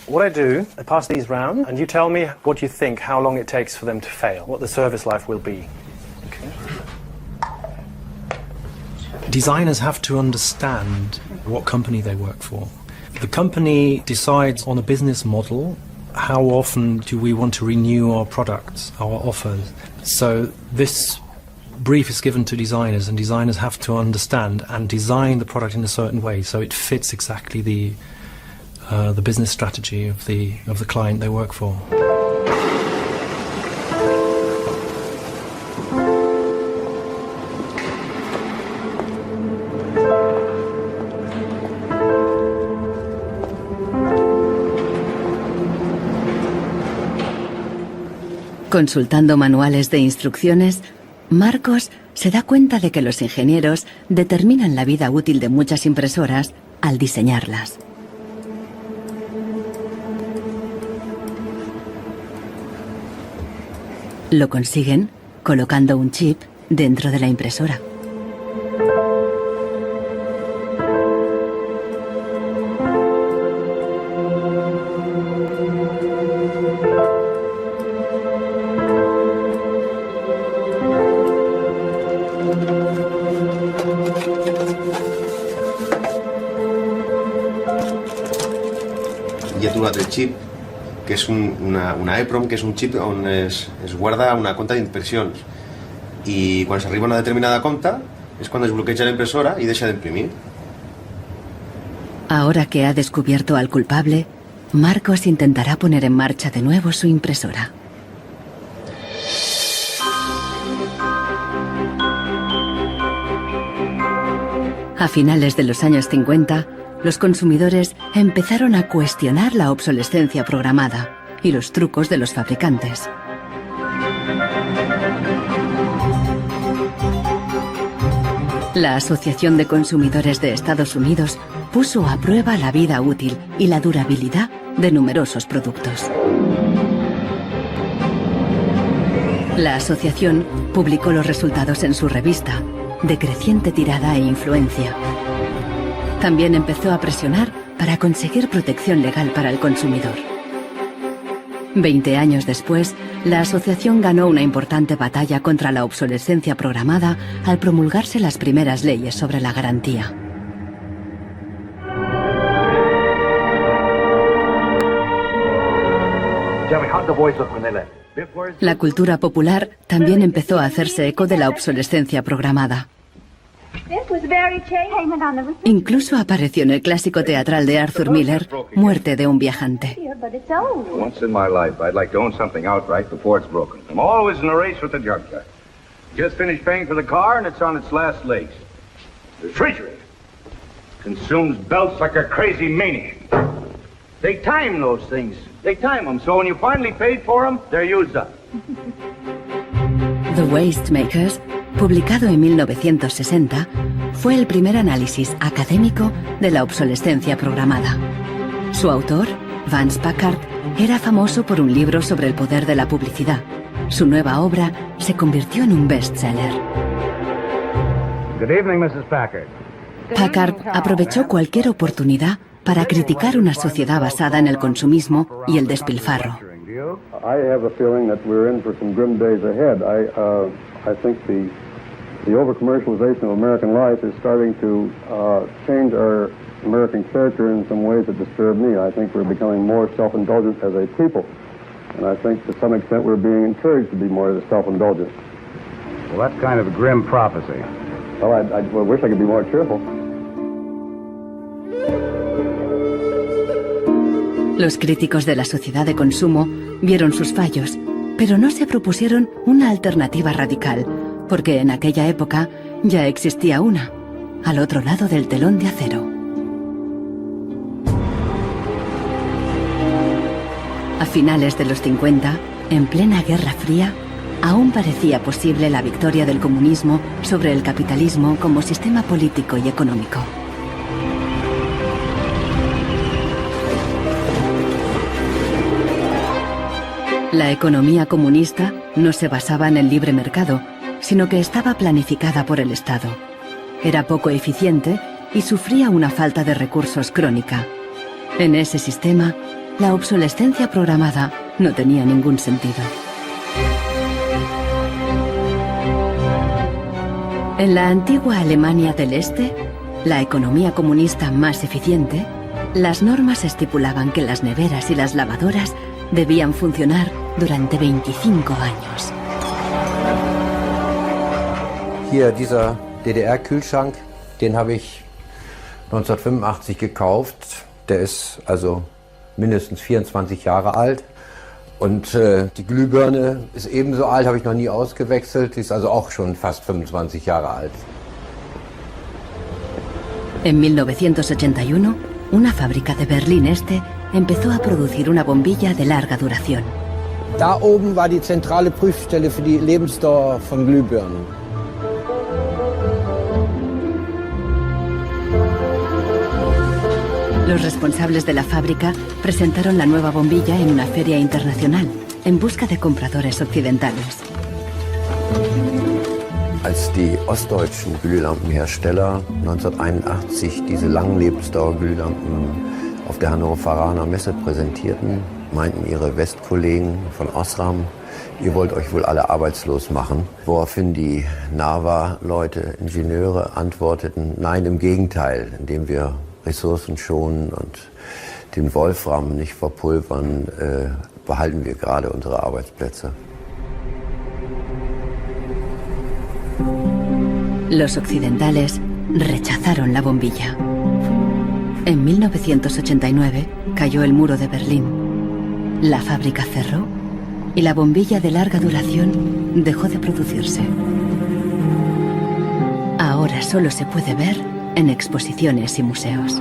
What I do, I pass these round, and you tell me what you think, how long it takes for them to fail, what the service life will be. Okay. Designers have to understand what company they work for. The company decides on a business model. How often do we want to renew our products, our offers? So this brief is given to designers, and designers have to understand and design the product in a certain way so it fits exactly the business strategy of the client they work for. Consultando manuales de instrucciones, Marcos se da cuenta de que los ingenieros determinan la vida útil de muchas impresoras al diseñarlas. Lo consiguen colocando un chip dentro de la impresora. Hi ha un altre xip, que és una EEPROM, que és un xip on es guarda una compta d'impressions. I quan s'arriba a una determinada compta és quan es bloqueja la impressora i deixa d'imprimir. Ahora que ha descubierto al culpable, Marcos intentará poner en marcha de nuevo su impresora. A finales de los años 50, los consumidores empezaron a cuestionar la obsolescencia programada y los trucos de los fabricantes. La Asociación de Consumidores de Estados Unidos puso a prueba la vida útil y la durabilidad de numerosos productos. La asociación publicó los resultados en su revista, de creciente tirada e influencia. También empezó a presionar para conseguir protección legal para el consumidor. 20 años después, la asociación ganó una importante batalla contra la obsolescencia programada al promulgarse las primeras leyes sobre la garantía. La cultura popular también empezó a hacerse eco de la obsolescencia programada. Incluso apareció en el clásico teatral de Arthur Miller, Muerte de un viajante. Once in my life, I'd like to own something outright before it's broken. I'm always in a race with the junkyard. Just finished paying for the car and it's on its last legs. The refrigerator consumes belts like a crazy maniac. They time those things. They time them, so when you finally paid for them, they're used up. The Waste Makers, publicado en 1960, fue el primer análisis académico de la obsolescencia programada. Su autor, Vance Packard, era famoso por un libro sobre el poder de la publicidad. Su nueva obra se convirtió en un bestseller. Good evening, Mrs. Packard. Packard aprovechó cualquier oportunidad para criticar una sociedad basada en el consumismo y el despilfarro. I have a feeling that we're in for some grim days ahead. I think the over-commercialization of American life is starting to change our American character in some ways that disturb me. I think we're becoming more self-indulgent as a people. And I think to some extent we're being encouraged to be more self-indulgent. Well, that's kind of a grim prophecy. Well, I wish I could be more cheerful. Los críticos de la sociedad de consumo vieron sus fallos, pero no se propusieron una alternativa radical, porque en aquella época ya existía una, al otro lado del telón de acero. A finales de los 50, en plena Guerra Fría, aún parecía posible la victoria del comunismo sobre el capitalismo como sistema político y económico. La economía comunista no se basaba en el libre mercado, sino que estaba planificada por el Estado. Era poco eficiente y sufría una falta de recursos crónica. En ese sistema, la obsolescencia programada no tenía ningún sentido. En la antigua Alemania del Este, la economía comunista más eficiente, las normas estipulaban que las neveras y las lavadoras debían funcionar durante 25 años. Hier, dieser DDR-Kühlschrank, den habe ich 1985 gekauft. Der ist also mindestens 24 Jahre alt. Und die Glühbirne ist ebenso alt, habe ich noch nie ausgewechselt. Die ist also auch schon fast 25 Jahre alt. En 1981, una fábrica de Berlín Este empezó a producir una bombilla de larga duración. Da oben war die zentrale Prüfstelle für die Lebensdauer von Glühbirnen. Los responsables de la fábrica presentaron la nueva bombilla en una feria internacional, en busca de compradores occidentales. Als die ostdeutschen Glühlampenhersteller 1981 diese Langlebensdauerglühlampen auf der Hannoveraner Messe präsentierten, meinten ihre Westkollegen von Osram, ihr wollt euch wohl alle arbeitslos machen. Woraufhin die NAVA-Leute, Ingenieure, antworteten, nein, im Gegenteil, indem wir Ressourcen schonen und den Wolfram nicht verpulvern, behalten wir gerade unsere Arbeitsplätze. Los occidentales rechazaron la bombilla. En 1989 cayó el muro de Berlín. La fábrica cerró y la bombilla de larga duración dejó de producirse. Ahora solo se puede ver en exposiciones y museos.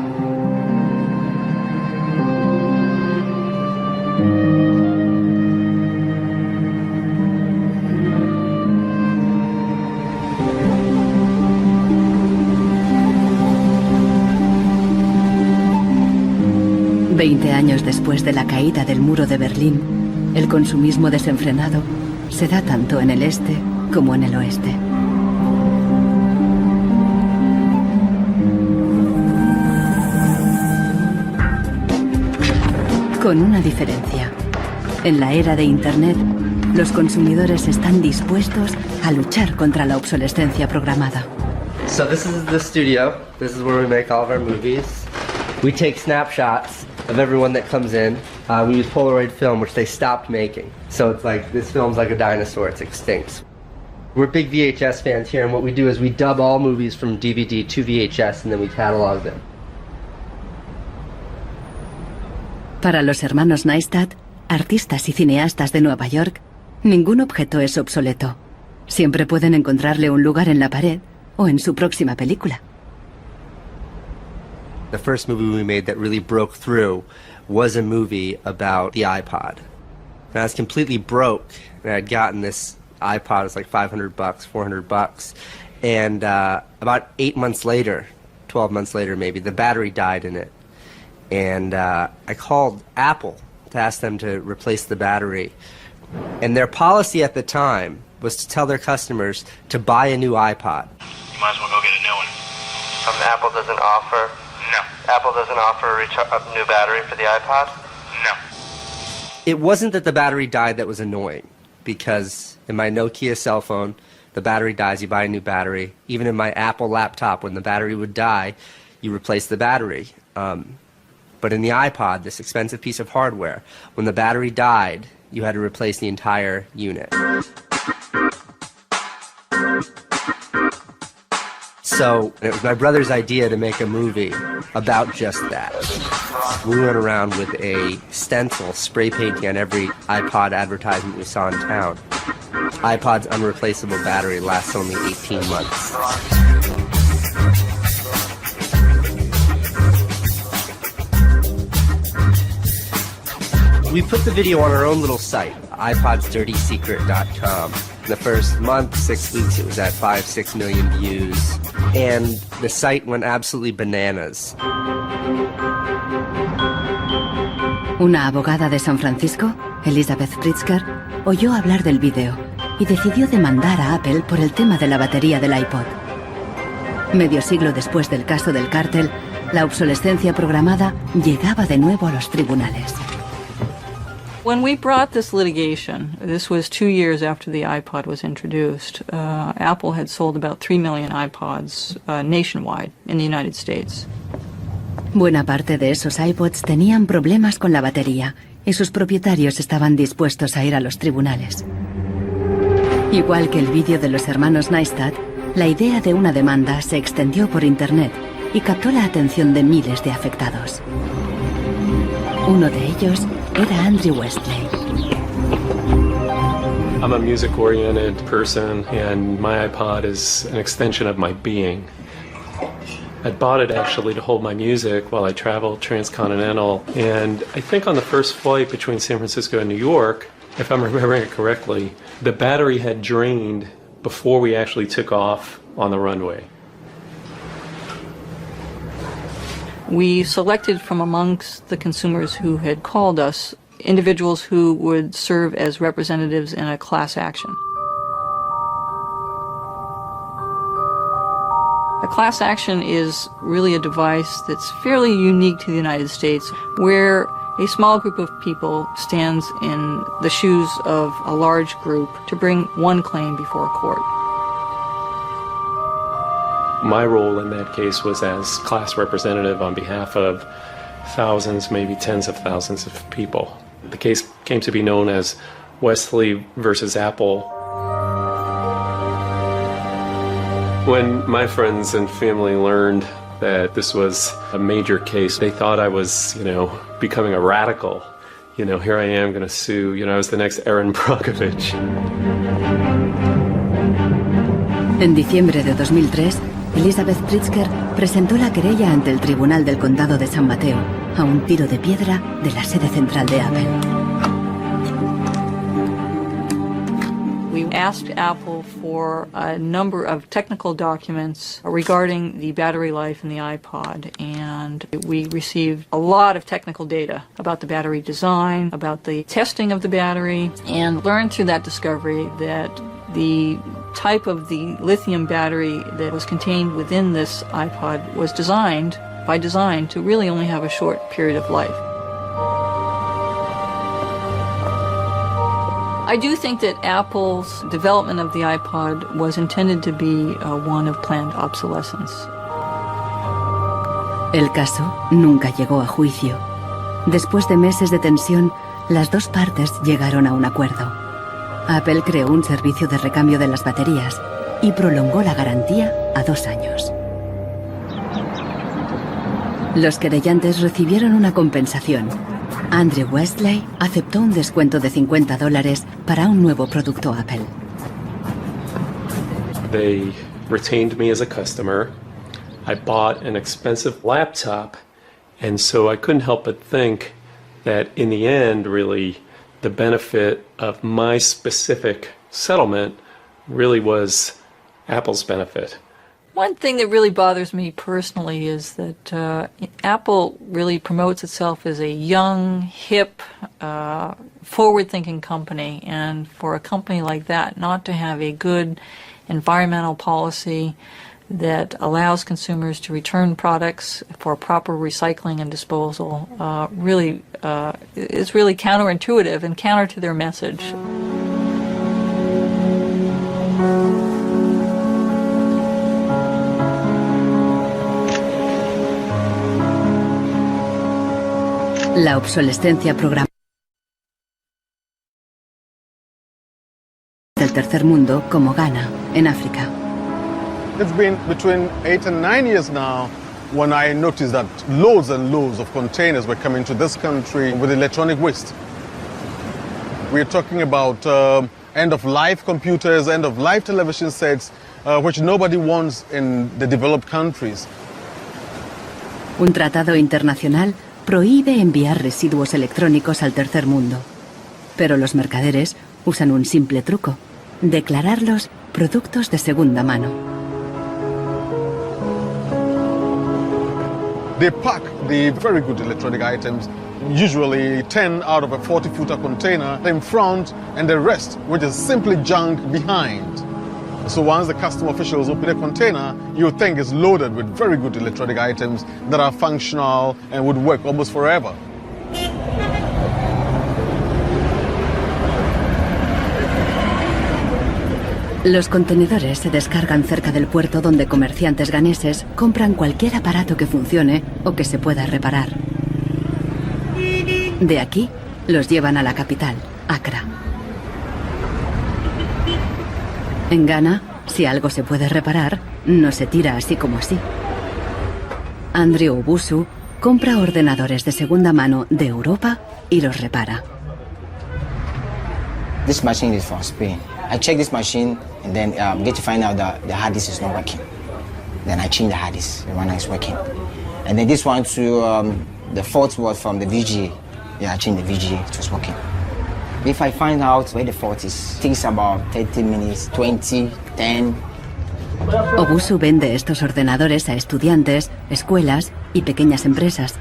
Veinte años después de la caída del muro de Berlín, el consumismo desenfrenado se da tanto en el este como en el oeste. Con una diferencia. En la era de Internet, los consumidores están dispuestos a luchar contra la obsolescencia programada. So this is the studio. This is where we make all of our movies. We take snapshots of everyone that comes in. We use Polaroid film, which they stopped making. So it's like, this film's like a dinosaur, it's extinct. We're big VHS fans here, and what we do is we dub all movies from DVD to VHS, and then we catalog them. Para los hermanos Neistat, artistas y cineastas de Nueva York, ningún objeto es obsoleto. Siempre pueden encontrarle un lugar en la pared o en su próxima película. The first movie we made that really broke through was a movie about the iPod. And I was completely broke, and I had gotten this iPod, it was like $500, $400, and about 8 months later, 12 months later maybe, the battery died in it. And I called Apple to ask them to replace the battery. And their policy at the time was to tell their customers to buy a new iPod. You might as well go get a new one. Apple doesn't offer... No. Apple doesn't offer a new battery for the iPod? No. It wasn't that the battery died that was annoying, because in my Nokia cell phone, the battery dies, you buy a new battery. Even in my Apple laptop, when the battery would die, you replace the battery. But in the iPod, this expensive piece of hardware, when the battery died, you had to replace the entire unit. So it was my brother's idea to make a movie about just that. We went around with a stencil spray painting on every iPod advertisement we saw in town. iPod's unreplaceable battery lasts only 18 months. We put the video on our own little site, iPodsDirtySecret.com. The first month, 6 weeks, it was at 5-6 million views. And the site went absolutely bananas. Una abogada de San Francisco, Elizabeth Pritzker, oyó hablar del vídeo y decidió demandar a Apple por el tema de la batería del iPod. Medio siglo después del caso del cártel, la obsolescencia programada llegaba de nuevo a los tribunales. When we brought this litigation, this was 2 years after the iPod was introduced, Apple had sold about 3 million iPods nationwide in the United States. Buena parte de esos iPods tenían problemas con la batería y sus propietarios estaban dispuestos a ir a los tribunales. Igual que el vídeo de los hermanos Neistat, la idea de una demanda se extendió por Internet y captó la atención de miles de afectados. Uno de ellos era Andrew Westley. I'm a music-oriented person, and my iPod is an extension of my being. I bought it actually to hold my music while I traveled transcontinental, and I think on the first flight between San Francisco and New York, if I'm remembering it correctly, the battery had drained before we actually took off on the runway. We selected from amongst the consumers who had called us individuals who would serve as representatives in a class action. A class action is really a device that's fairly unique to the United States, where a small group of people stands in the shoes of a large group to bring one claim before a court. My role in that case was as class representative on behalf of thousands, maybe tens of thousands of people. The case came to be known as Westley versus Apple. When my friends and family learned that this was a major case, they thought I was, becoming a radical. Here I am going to sue, I was the next Erin Brockovich. En diciembre de 2003, Elizabeth Pritzker presentó la querella ante el Tribunal del Condado de San Mateo, a un tiro de piedra de la sede central de Apple. We asked Apple for a number of technical documents regarding the battery life in the iPod, and we received a lot of technical data about the battery design, about the testing of the battery, and learned through that discovery that the type of the lithium battery that was contained within this iPod was designed, by design, to really only have a short period of life. I do think that Apple's development of the iPod was intended to be one of planned obsolescence. El caso nunca llegó a juicio. Después de meses de tensión, las dos partes llegaron a un acuerdo. Apple creó un servicio de recambio de las baterías y prolongó la garantía a 2 años. Los querellantes recibieron una compensación. Andrew Westley aceptó un descuento de $50 para un nuevo producto Apple. They retained me as a customer. I bought an expensive laptop, and so I couldn't help but think that in the end, really, the benefit of my specific settlement really was Apple's benefit. One thing that really bothers me personally is that Apple really promotes itself as a young, hip, forward-thinking company, and for a company like that not to have a good environmental policy that allows consumers to return products for proper recycling and disposal really is really counterintuitive and counter to their message. La obsolescencia programada del tercer mundo, como Ghana, en África. It's been between 8 and 9 years now when I noticed that loads and loads of containers were coming to this country with electronic waste. We're talking about end-of-life computers, end-of-life television sets, which nobody wants in the developed countries. Un tratado internacional prohíbe enviar residuos electrónicos al tercer mundo. Pero los mercaderes usan un simple truco: declararlos productos de segunda mano. They pack the very good electronic items, usually 10 out of a 40-footer container, in front, and the rest, which is simply junk, behind. So once the custom officials open a container, you think it's loaded with very good electronic items that are functional and would work almost forever. Los contenedores se descargan cerca del puerto donde comerciantes ganeses compran cualquier aparato que funcione o que se pueda reparar. De aquí los llevan a la capital, Accra. En Ghana, si algo se puede reparar, no se tira así como así. Andrew Obusu compra ordenadores de segunda mano de Europa y los repara. This machine is from Spain. I check this machine and then get to find out that the hard disk is not working. Then I change the hard disk, the one is working. And then this one too, the fault was from the VGA. Yeah, I changed the VGA, it was working. If I find out where the fault is, it takes about 30 minutes, 20, 10. Obusu vende estos ordenadores a estudiantes, escuelas y pequeñas empresas.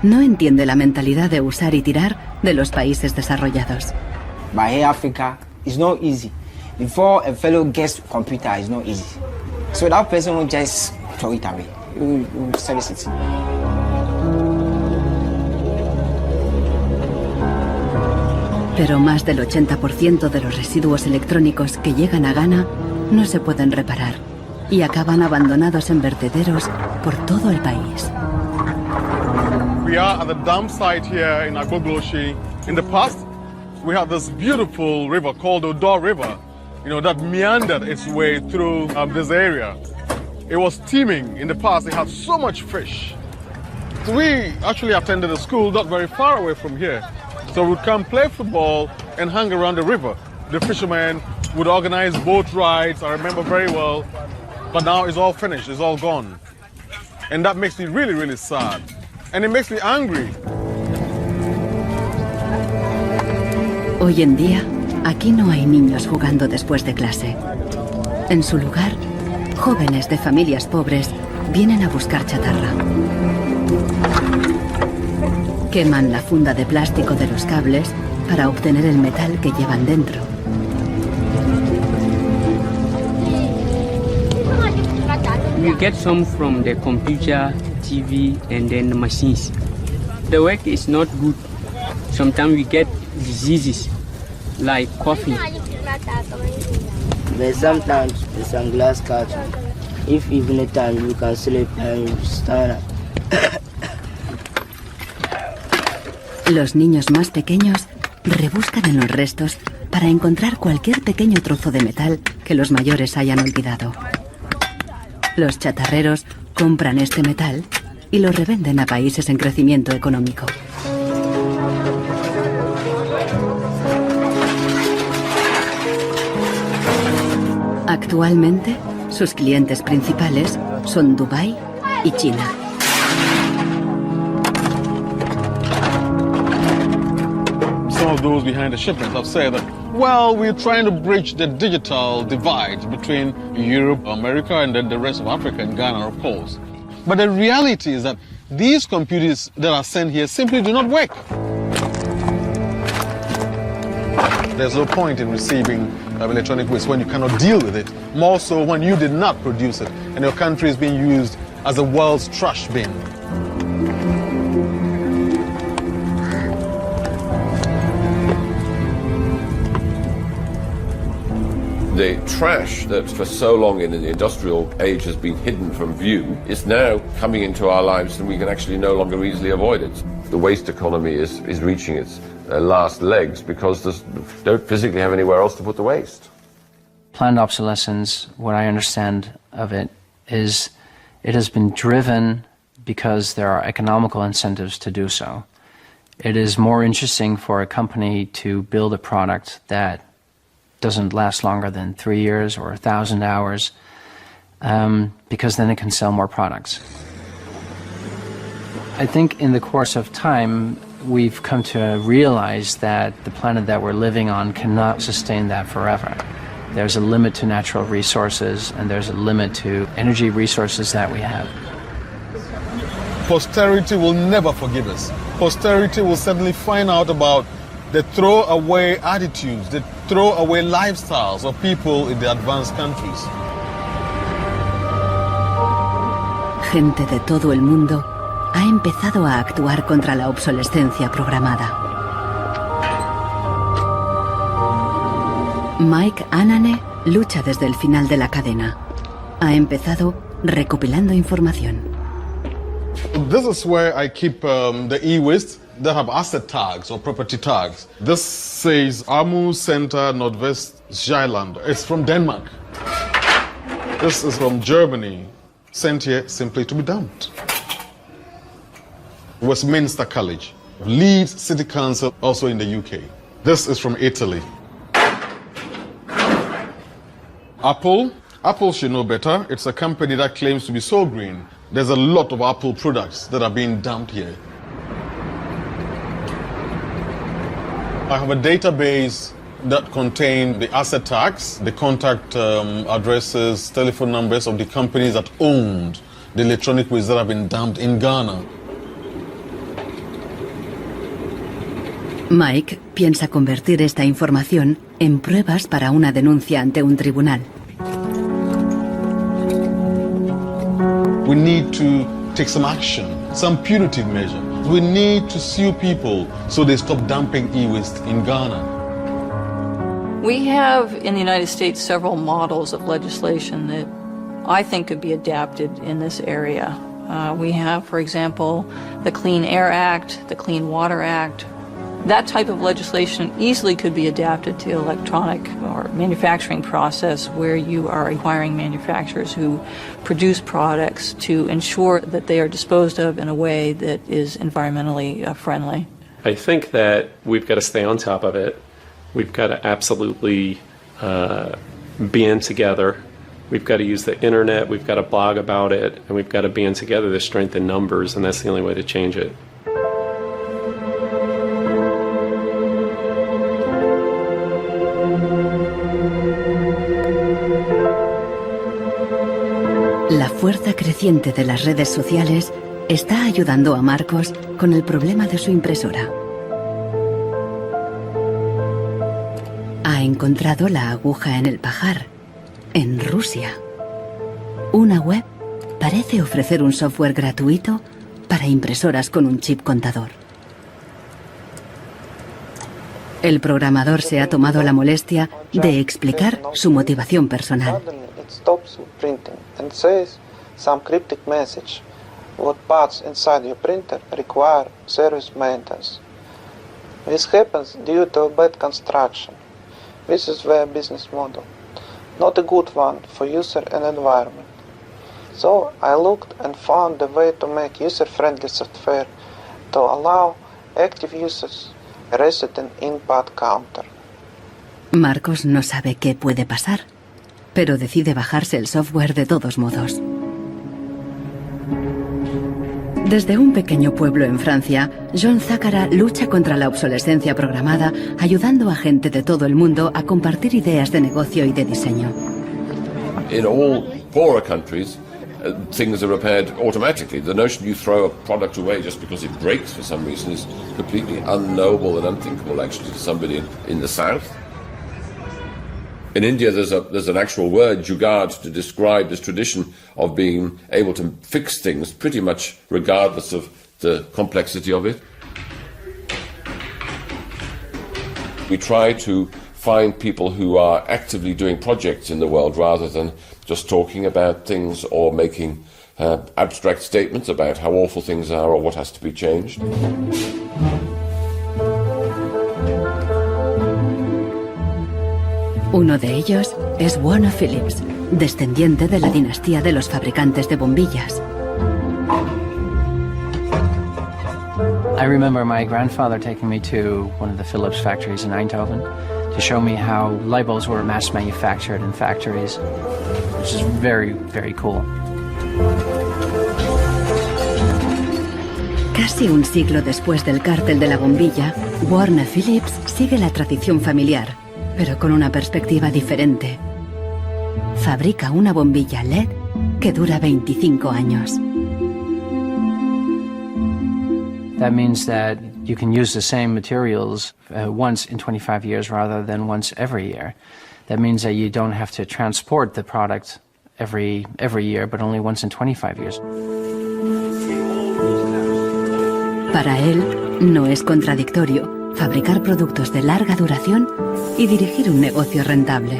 No entiende la mentalidad de usar y tirar de los países desarrollados. But here Africa, it's not easy. Before a fellow gets computer, it's not easy. So that person will just throw it away. Will service it. Pero más del 80% de los residuos electrónicos que llegan a Ghana no se pueden reparar y acaban abandonados en vertederos por todo el país. We are at the dump site here in Agbogloshi. In the past, we had this beautiful river called Odor River, that meandered its way through this area. It was teeming. In the past, it had so much fish. So we actually attended a school not very far away from here. So we'd come play football and hang around the river. The fishermen would organize boat rides, I remember very well. But now it's all finished, it's all gone. And that makes me really, really sad. And it makes me angry. Hoy en día, aquí no hay niños jugando después de clase. En su lugar, jóvenes de familias pobres vienen a buscar chatarra. Queman la funda de plástico de los cables para obtener el metal que llevan dentro. We get some from the computer, TV, and then the machines. The work is not good. Sometimes we get diseases like coughing. But sometimes some glass cuts. If evening time you can sleep and stand up. Los niños más pequeños rebuscan en los restos para encontrar cualquier pequeño trozo de metal que los mayores hayan olvidado. Los chatarreros compran este metal y lo revenden a países en crecimiento económico. Actualmente, sus clientes principales son Dubái y China. Some of those behind the shipments have said that, well, we're trying to bridge the digital divide between Europe, America, and then the rest of Africa and Ghana, of course. But the reality is that these computers that are sent here simply do not work. There's no point in receiving electronic waste when you cannot deal with it, more so when you did not produce it and your country is being used as the world's trash bin. The trash that for so long in the industrial age has been hidden from view is now coming into our lives and we can actually no longer easily avoid it. The waste economy is reaching its last legs because they don't physically have anywhere else to put the waste. Planned obsolescence, what I understand of it is it has been driven because there are economical incentives to do so. It is more interesting for a company to build a product that doesn't last longer than 3 years or 1,000 hours, because then it can sell more products. I think in the course of time, we've come to realize that the planet that we're living on cannot sustain that forever. There's a limit to natural resources, and there's a limit to energy resources that we have. Posterity will never forgive us. Posterity will suddenly find out about the throwaway attitudes, the throwaway lifestyles of people in the advanced countries. Gente de todo el mundo ha empezado a actuar contra la obsolescencia programada. Mike Anane lucha desde el final de la cadena. Ha empezado recopilando información. This is where I keep the e-waste that have asset tags or property tags. This says Amu Center Nordvest Zeeland. It's from Denmark. This is from Germany, sent here simply to be dumped. Westminster College, Leeds City Council, also in the UK. This is from Italy. Apple should know better. It's a company that claims to be so green. There's a lot of Apple products that are being dumped here. I have a database that contains the asset tags, the contact addresses, telephone numbers of the companies that owned the electronic waste that have been dumped in Ghana. Mike piensa convertir esta información en pruebas para una denuncia ante un tribunal. We need to take some action, some punitive measure. We need to sue people so they stop dumping e-waste in Ghana. We have in the United States several models of legislation that I think could be adapted in this area. We have, for example, the Clean Air Act, the Clean Water Act. That type of legislation easily could be adapted to electronic or manufacturing process where you are requiring manufacturers who produce products to ensure that they are disposed of in a way that is environmentally friendly. I think that we've got to stay on top of it. We've got to absolutely band together. We've got to use the internet, we've got to blog about it, and we've got to band together the strength in numbers, and that's the only way to change it. La fuerza creciente de las redes sociales está ayudando a Marcos con el problema de su impresora. Ha encontrado la aguja en el pajar, en Rusia. Una web parece ofrecer un software gratuito para impresoras con un chip contador. El programador se ha tomado la molestia de explicar su motivación personal. Stops printing and says some cryptic message. What parts inside your printer require service maintenance. This happens due to a bad construction. This is their business model, not a good one for user and environment. So I looked and found a way to make user-friendly software to allow active users a reset an input counter. Marcos no sabe qué puede pasar, pero decide bajarse el software de todos modos. Desde un pequeño pueblo en Francia, John Zácara lucha contra la obsolescencia programada, ayudando a gente de todo el mundo a compartir ideas de negocio y de diseño. In all poorer countries, things are repaired automatically. The notion you throw a product away just because it breaks for some reason is completely unknowable and unthinkable actually to somebody in the south. In India, there's an actual word, jugaad, to describe this tradition of being able to fix things pretty much regardless of the complexity of it. We try to find people who are actively doing projects in the world rather than just talking about things or making abstract statements about how awful things are or what has to be changed. Uno de ellos es Warner Phillips, descendiente de la dinastía de los fabricantes de bombillas. I remember my grandfather taking me to one of the Philips factories in Eindhoven to show me how light bulbs were mass manufactured in factories, which is very, very cool. Casi un siglo después del cártel de la bombilla, Warner Phillips sigue la tradición familiar, pero con una perspectiva diferente. Fabrica una bombilla LED que dura 25 años. That means that you can use the same materials once in 25 years rather than once every year. That means that you don't have to transport the product every year, but only once in 25 years. Para él, no es contradictorio fabricar productos de larga duración y dirigir un negocio rentable.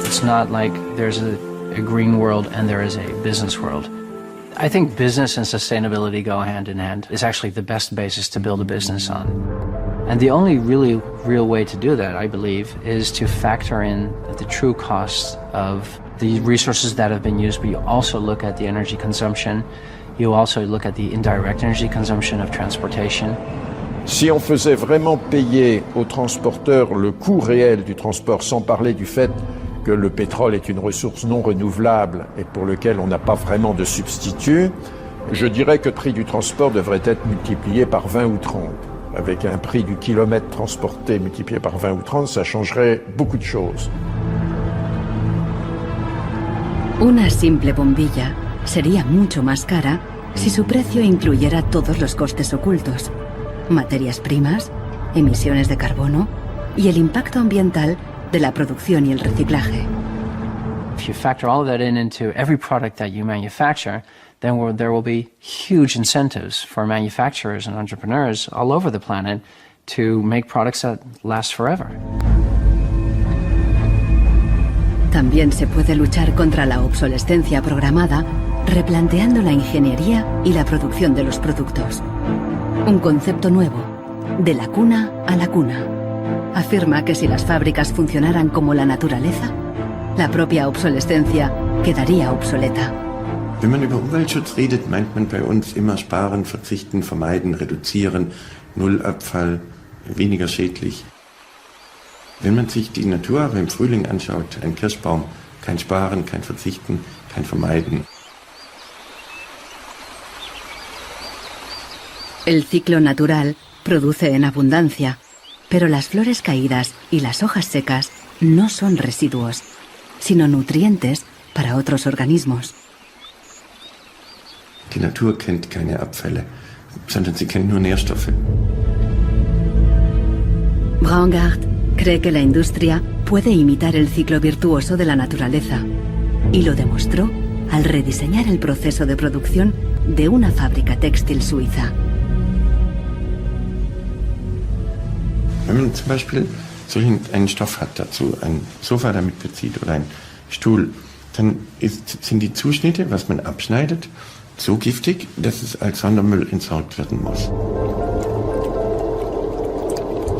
It's not like there's a green world and there is a business world. I think business and sustainability go hand in hand. It's actually the best basis to build a business on. And the only really real way to do that, I believe, is to factor in the true costs of the resources that have been used, but you also look at the energy consumption. You also look at the indirect energy consumption of transportation. Si on faisait vraiment payer aux transporteurs le coût réel du transport, sans parler du fait que le pétrole est une ressource non renouvelable et pour lequel on n'a pas vraiment de substitut, je dirais que le prix du transport devrait être multiplié par 20 ou 30. Avec un prix du kilomètre transporté multiplié par 20 ou 30, ça changerait beaucoup de choses. Una simple bombilla sería mucho más cara si su precio incluyera todos los costes ocultos, materias primas, emisiones de carbono y el impacto ambiental de la producción y el reciclaje. If you factor all of that into every product that you manufacture, then there will be huge incentives for manufacturers and entrepreneurs all over the planet to make products that last forever. También se puede luchar contra la obsolescencia programada replanteando la ingeniería y la producción de los productos. Un concepto nuevo, de la cuna a la cuna. Afirma que si las fábricas funcionaran como la naturaleza, la propia obsolescencia quedaría obsoleta. Wenn man über Umweltschutz redet, meint man bei uns immer sparen, verzichten, vermeiden, reduzieren, Nullabfall, weniger schädlich. Wenn man sich die Natur aber im Frühling anschaut, ein Kirschbaum, kein Sparen, kein Verzichten, kein Vermeiden. El ciclo natural produce en abundancia, pero las flores caídas y las hojas secas no son residuos, sino nutrientes para otros organismos. Die Natur kennt keine Abfälle, sondern sie kennt nur Nährstoffe. Braungart cree que la industria puede imitar el ciclo virtuoso de la naturaleza y lo demostró al rediseñar el proceso de producción de una fábrica textil suiza. Wenn man zum Beispiel so einen Stoff hat, dazu ein Sofa damit bezieht oder ein Stuhl, dann sind die Zuschnitte, was man abschneidet, so giftig, dass es als Sondermüll entsorgt werden muss.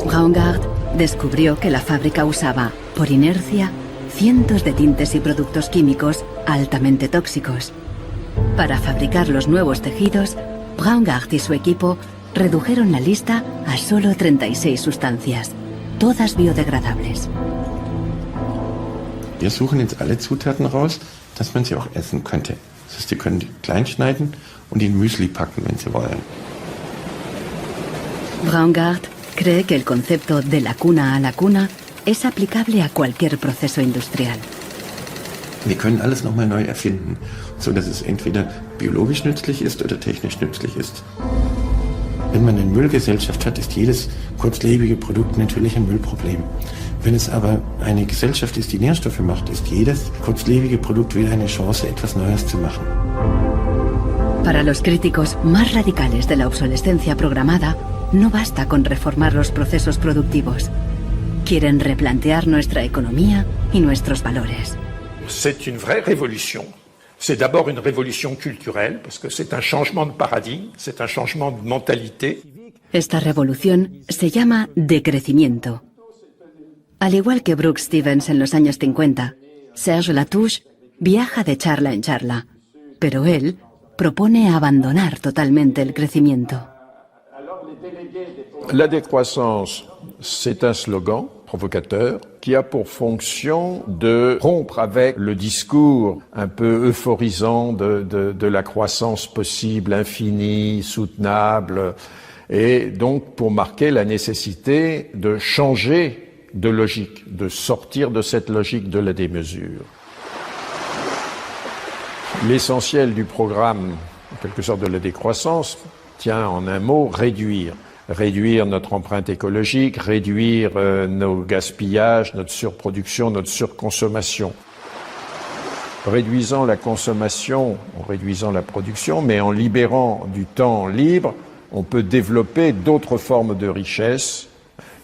Braungart descubrió que la fábrica usaba, por inercia, cientos de tintes y productos químicos altamente tóxicos. Para fabricar los nuevos tejidos, Braungart y su equipo redujeron la lista a solo 36 sustancias, todas biodegradables. Wir suchen jetzt alle Zutaten raus, dass man sie auch essen könnte. Das heißt, Sie können die klein schneiden und in Müsli packen, wenn Sie wollen. Braungart cree que el concepto de la cuna a la cuna es aplicable a cualquier proceso industrial. Wir können alles nochmal neu erfinden, so dass es entweder biologisch nützlich ist oder technisch nützlich ist. Wenn man eine Müllgesellschaft hat, ist jedes kurzlebige Produkt natürlich ein Müllproblem. Wenn es aber eine Gesellschaft ist, die Nährstoffe macht, ist jedes kurzlebige Produkt wieder eine Chance, etwas Neues zu machen. Para los críticos más radicales de la obsolescencia programada, no basta con reformar los procesos productivos. Quieren replantear nuestra economía y nuestros valores. C'est une vraie révolution. C'est d'abord une révolution culturelle, parce que c'est un changement de paradigme, c'est un changement de mentalité. Esta revolución se llama decrecimiento. Al igual que Brooks Stevens en los años 50, Serge Latouche viaja de charla en charla, pero él propone abandonar totalmente el crecimiento. La décroissance, c'est un slogan provocateur qui a pour fonction de rompre avec le discours un peu euphorisant de la croissance possible, infinie, soutenable, et donc pour marquer la nécessité de changer de logique, de sortir de cette logique de la démesure. L'essentiel du programme, en quelque sorte de la décroissance, tient en un mot réduire. Réduire notre empreinte écologique, réduire nos gaspillages, notre surproduction, notre surconsommation. Réduisant la consommation, en réduisant la production, mais en libérant du temps libre, on peut développer d'autres formes de richesse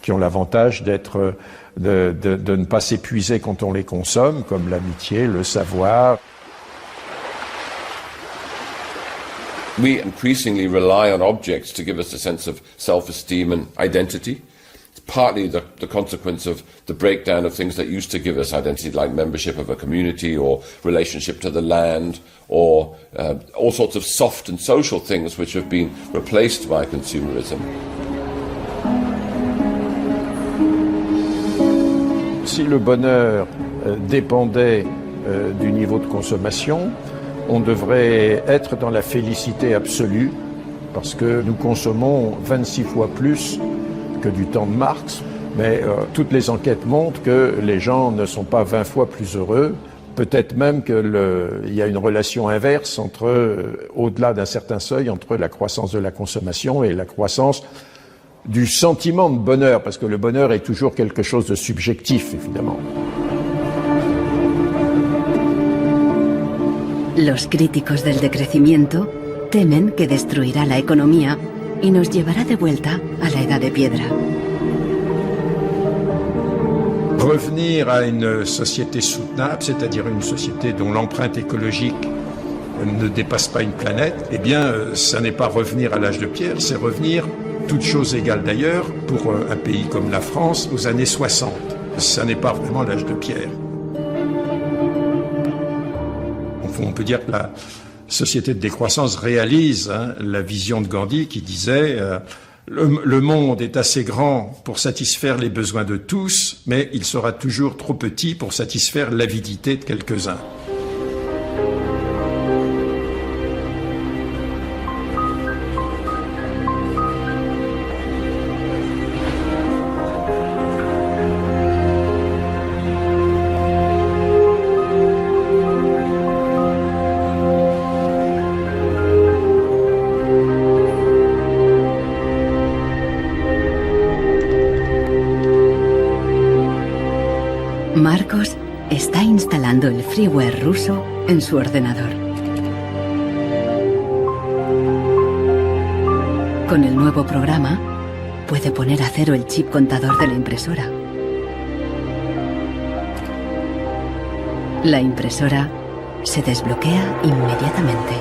qui ont l'avantage d'être, de ne pas s'épuiser quand on les consomme, comme l'amitié, le savoir. We increasingly rely on objects to give us a sense of self-esteem and identity. It's partly the consequence of the breakdown of things that used to give us identity, like membership of a community or relationship to the land, or all sorts of soft and social things which have been replaced by consumerism. Si le bonheur dépendait du niveau de consommation, on devrait être dans la félicité absolue, parce que nous consommons 26 fois plus que du temps de Marx, mais toutes les enquêtes montrent que les gens ne sont pas 20 fois plus heureux, peut-être même qu'il y a une relation inverse au-delà d'un certain seuil, entre la croissance de la consommation et la croissance du sentiment de bonheur, parce que le bonheur est toujours quelque chose de subjectif, évidemment. Los críticos del decrecimiento temen que destruirá la economía y nos llevará de vuelta a la edad de piedra. Revenir à une société soutenable, c'est-à-dire une société dont l'empreinte écologique ne dépasse pas une planète, eh bien, ça n'est pas revenir à l'âge de pierre, c'est revenir, toutes choses égales d'ailleurs, pour un pays comme la France, aux années 60. Ça n'est pas vraiment l'âge de pierre. On peut dire que la société de décroissance réalise la vision de Gandhi qui disait le monde est assez grand pour satisfaire les besoins de tous, mais il sera toujours trop petit pour satisfaire l'avidité de quelques-uns. Marcos está instalando el freeware ruso en su ordenador. Con el nuevo programa, puede poner a cero el chip contador de la impresora. La impresora se desbloquea inmediatamente.